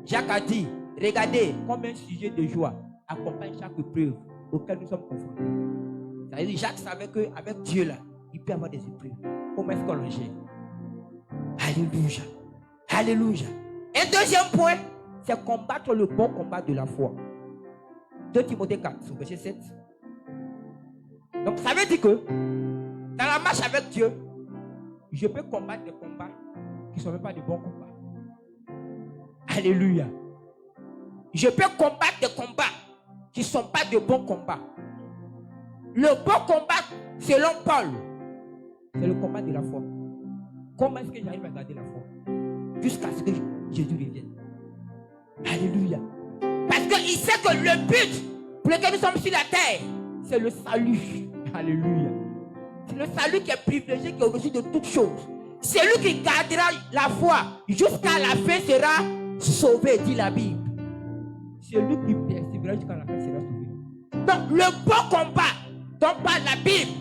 Jacques a dit, regardez, comme un sujet de joie accompagne chaque épreuve auquel nous sommes confrontés. Ça veut dire, Jacques savait qu'avec Dieu, là, il peut y avoir des épreuves. Comment est-ce qu'on le gère? Alléluia. Alléluia. Un deuxième point, c'est combattre le bon combat de la foi. 2 Timothée 4, verset 7. Donc, ça veut dire que dans la marche avec Dieu, je peux combattre des combats qui ne sont même pas de bons combats. Alléluia. Je peux combattre des combats qui ne sont pas de bons combats. Le bon combat, selon Paul, c'est le combat de la foi. Comment est-ce que j'arrive à garder la foi? Jusqu'à ce que Jésus revienne. Alléluia. Parce qu'il sait que le but pour lequel nous sommes sur la terre, c'est le salut. Alléluia. C'est le salut qui est privilégié, qui est au-dessus de toutes choses. Celui qui gardera la foi jusqu'à la fin sera sauvé, dit la Bible. Celui qui persévérera jusqu'à la fin sera sauvé. Donc, le bon combat dont parle la Bible,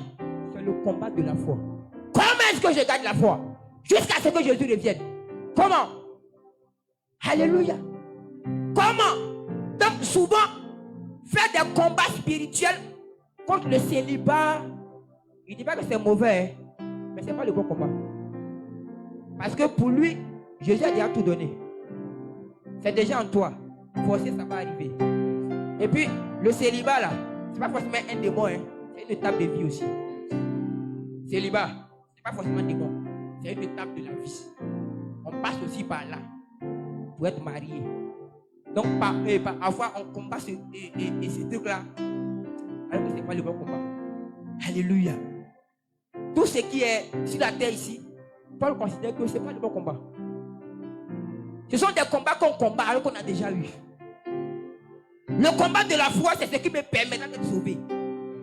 c'est le combat de la foi. Comment est-ce que je garde la foi? Jusqu'à ce que Jésus revienne. Comment? Alléluia. Comment? Donc, souvent, faire des combats spirituels contre le célibat, Il ne dit pas que c'est mauvais, hein, mais ce n'est pas le bon combat. Parce que pour lui, Jésus a déjà tout donné. C'est déjà en toi. Forcer, ça va arriver. Et puis, le célibat là, ce n'est pas forcément un démon, hein. C'est une étape de vie aussi. Célibat, ce n'est pas forcément un démon. C'est une étape de la vie. On passe aussi par là pour être marié. Donc, parfois, on combat ce truc-là. Alors que ce n'est pas le bon combat. Alléluia. Tout ce qui est sur la terre ici, Paul considère que ce n'est pas le bon combat. Ce sont des combats qu'on combat alors qu'on a déjà eu. Le combat de la foi, c'est ce qui me permettra d'être sauvé.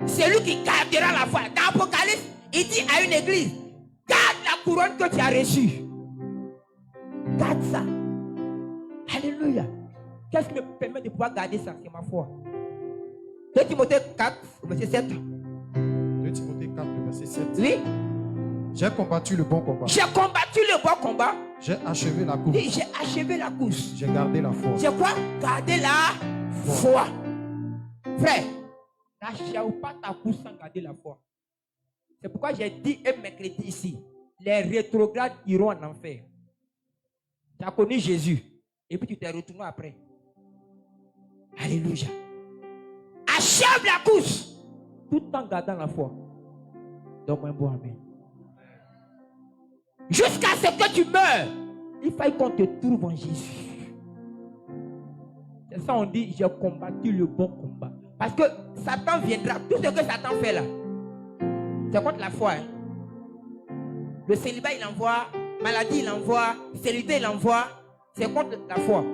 C'est lui qui gardera la foi. Dans l'Apocalypse, il dit à une église, garde la couronne que tu as reçue. Garde ça. Alléluia. Qu'est-ce qui me permet de pouvoir garder ça? C'est ma foi. 2 Timothée 4, verset 7. 2 Timothée 4, verset 7. Oui. J'ai combattu le bon combat. J'ai combattu le bon combat. J'ai achevé la course. J'ai achevé la course. J'ai gardé la foi. J'ai quoi? Gardé la foi. Frère, n'achève pas ta course sans garder la foi. C'est pourquoi j'ai dit un mercredi ici, les rétrogrades iront en enfer. Tu as connu Jésus et puis tu t'es retourné après. Alléluia. Achève la course tout en gardant la foi. Donne-moi un bon amen. Jusqu'à ce que tu meurs, il faut qu'on te trouve en Jésus. C'est ça on dit, j'ai combattu le bon combat. Parce que Satan viendra, tout ce que Satan fait là, c'est contre la foi. Hein. Le célibat il envoie, maladie il envoie, stérilité il envoie, c'est contre la foi.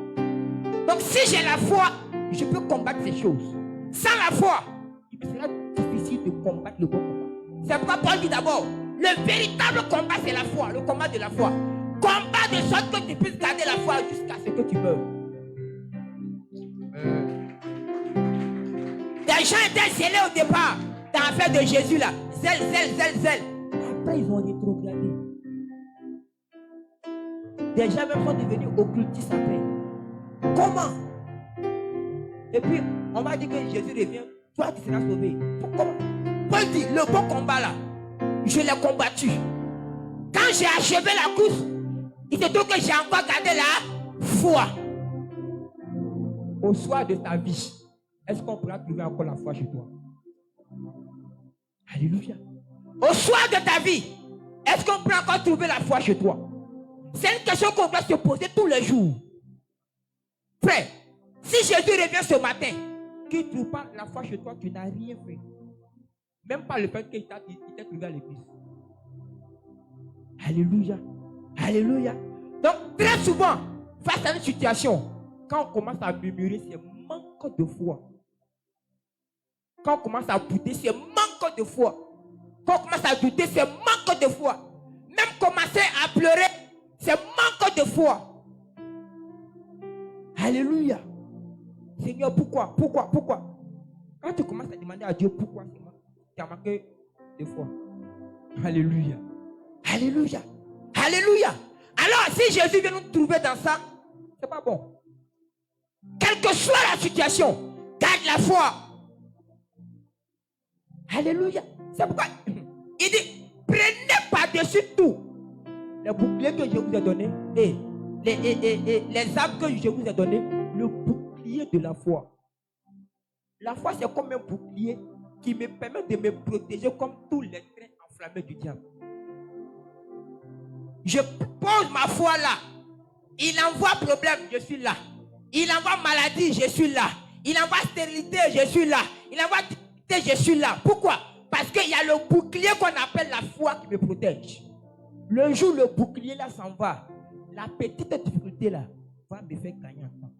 Donc si j'ai la foi, je peux combattre ces choses. Sans la foi, il me sera difficile de combattre le bon combat. C'est pourquoi Paul dit d'abord, le véritable combat c'est la foi, le combat de la foi. Combat de sorte que tu puisses garder la foi jusqu'à ce que tu meurs. Les gens étaient zélés au départ dans l'affaire de Jésus là. Zèle. Après ils ont rétrogradé. Des gens même sont devenus occultistes après. Comment? Et puis on m'a dit que Jésus revient. Toi tu seras sauvé. Pourquoi? Paul dit le bon combat là, je l'ai combattu. Quand j'ai achevé la course, il se trouve que j'ai encore gardé la foi. Au soir de ta vie, est-ce qu'on pourra trouver encore la foi chez toi? Alléluia. Au soir de ta vie, est-ce qu'on pourra encore trouver la foi chez toi? C'est une question qu'on doit se poser tous les jours. Frère, si Jésus revient ce matin, qu'il ne trouve pas la foi chez toi, tu n'as rien fait. Même pas le fait qu'il t'a trouvé à l'église. Alléluia. Alléluia. Donc, très souvent, face à une situation, quand on commence à murmurer, c'est manque de foi. Quand on commence à bouder, c'est manque de foi. Quand on commence à douter, c'est manque de foi. Même commencer à pleurer, c'est manque de foi. Alléluia. Seigneur, pourquoi? Quand tu commences à demander à Dieu pourquoi, tu as manqué de foi. Alléluia. Alléluia. Alléluia. Alors, si Jésus vient nous trouver dans ça, c'est pas bon. Quelle que soit la situation, garde la foi. Alléluia. C'est pourquoi il dit, prenez par-dessus tout les boucliers que je vous ai donnés et les armes que je vous ai donnés, le bouclier de la foi. La foi, c'est comme un bouclier qui me permet de me protéger comme tous les traits enflammés du diable. Je pose ma foi là. Il envoie problème, je suis là. Il envoie maladie, je suis là. Il envoie stérilité, je suis là. Il envoie difficulté, je suis là. Pourquoi? Parce qu'il y a le bouclier qu'on appelle la foi qui me protège. Le jour où le bouclier là s'en va, la petite difficulté là va me faire gagner un temps.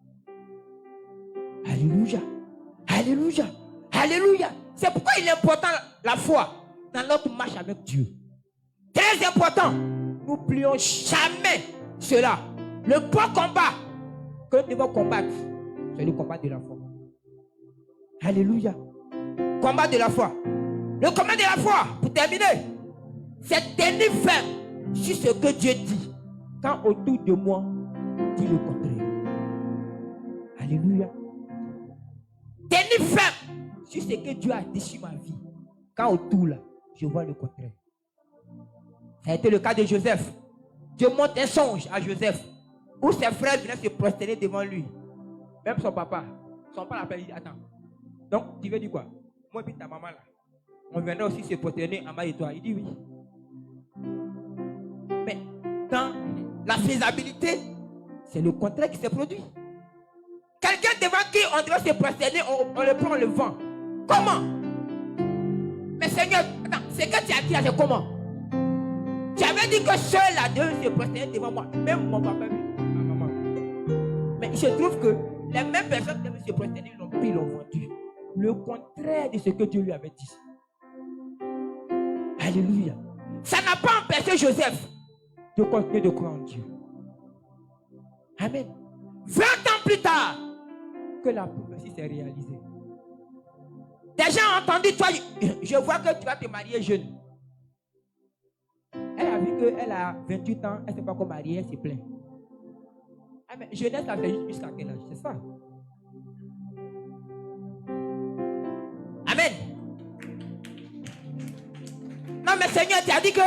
Alléluia. Alléluia. Alléluia. C'est pourquoi il est important la foi dans notre marche avec Dieu. Très important. N'oublions jamais cela. Le bon combat que nous devons combattre, c'est le combat de la foi. Alléluia. Combat de la foi. Le combat de la foi, pour terminer, c'est tenir ferme sur ce que Dieu dit. Quand autour de moi, dit le contraire. Alléluia. Tenir ferme sur ce que Dieu a dit sur ma vie. Quand autour là, je vois le contraire. Ça a été le cas de Joseph. Dieu montre un songe à Joseph, où ses frères venaient se prosterner devant lui. Même son papa l'appelle, il dit, attends, donc tu veux dire quoi? Moi et ta maman là, on viendra aussi se prosterner en bas de toi. Il dit oui. Mais dans la faisabilité, c'est le contraire qui s'est produit. Quelqu'un devant qui on doit se prosterner, on le prend, on le vend. Comment? Mais Seigneur, attends, c'est que tu as dit, c'est comment? Tu avais dit que ceux-là devaient se prosterner devant moi. Même mon papa, ma maman. Mais il se trouve que les mêmes personnes qui devaient se prosterner, ils l'ont pris, ils l'ont vendu. Le contraire de ce que Dieu lui avait dit. Alléluia. Ça n'a pas empêché Joseph de continuer de croire en Dieu. Amen. 20 ans plus tard, que la prophétie s'est réalisée. Des gens ont entendu, toi, je vois que tu vas te marier jeune. Elle a vu qu'elle a 28 ans, elle ne sait pas comment marier, elle se plaint. Ah, mais jeunesse, ça fait jusqu'à quel âge? C'est ça. Amen. Non, mais Seigneur, tu as dit que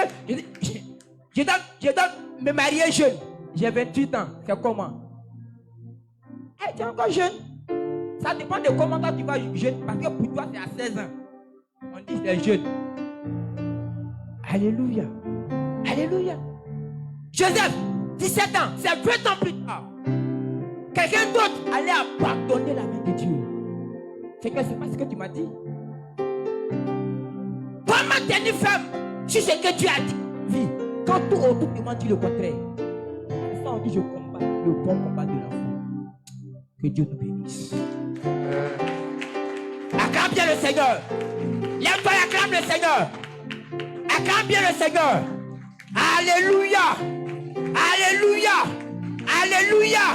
je dois me marier jeune. J'ai 28 ans. C'est comment? Hey, tu es encore jeune. Ça dépend de comment toi tu vas jeune. Parce que pour toi, c'est à 16 ans. On dit c'est jeune. Alléluia. Alléluia. Joseph, 17 ans. C'est 20 ans plus tard. Quelqu'un d'autre allait abandonner la main de Dieu. Seigneur, c'est pas ce que tu m'as dit. Comment tenir ferme sur ce que tu as dit? Quand tout autour te dit le contraire. C'est ça on dit je combats le bon combat de la foi. Que Dieu nous bénisse. Acclame bien le Seigneur. Lève-toi et acclame le Seigneur. Acclame bien le Seigneur. Alléluia. Alléluia. Alléluia.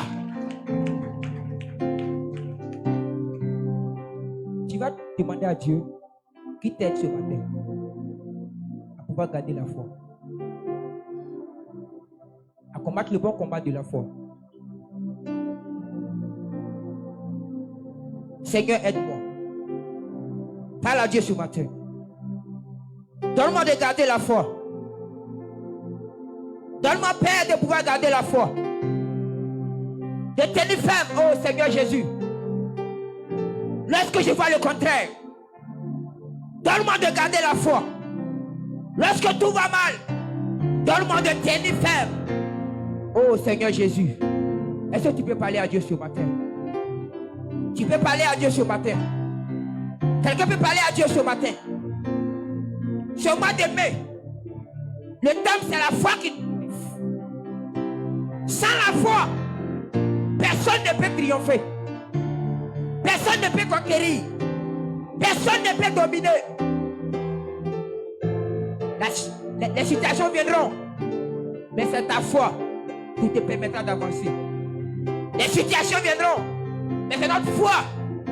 Tu vas demander à Dieu qui t'aide ce matin à pouvoir garder la foi, à combattre le bon combat de la foi. Seigneur, aide-moi. Parle à Dieu ce matin. Donne-moi de garder la foi. Donne-moi, Père, de pouvoir garder la foi. De tenir ferme, oh Seigneur Jésus. Lorsque je vois le contraire, donne-moi de garder la foi. Lorsque tout va mal, donne-moi de tenir ferme. Oh Seigneur Jésus. Est-ce que tu peux parler à Dieu ce matin? Tu peux parler à Dieu ce matin. Quelqu'un peut parler à Dieu ce matin. Ce mois de mai, le thème c'est la foi qui... Sans la foi, personne ne peut triompher. Personne ne peut conquérir. Personne ne peut dominer. Les situations viendront. Mais c'est ta foi qui te permettra d'avancer. Les situations viendront. Mais c'est notre foi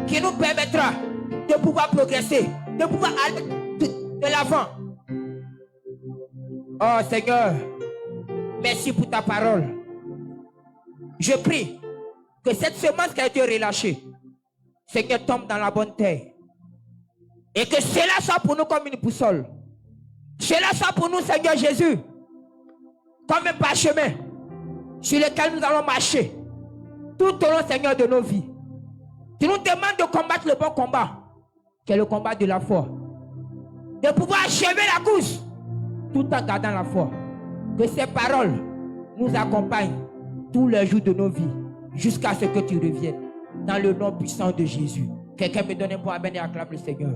qui nous permettra de pouvoir progresser. De pouvoir aller de l'avant. Oh Seigneur, merci pour ta parole. Je prie que cette semence qui a été relâchée, Seigneur, tombe dans la bonne terre. Et que cela soit pour nous comme une boussole. Cela soit pour nous, Seigneur Jésus, comme un parchemin sur lequel nous allons marcher tout au long, Seigneur, de nos vies. Tu nous demandes de combattre le bon combat, qui est le combat de la foi. De pouvoir achever la course tout en gardant la foi. Que ces paroles nous accompagnent tous les jours de nos vies jusqu'à ce que tu reviennes. Dans le nom puissant de Jésus. Quelqu'un me donne un point à et acclame le Seigneur.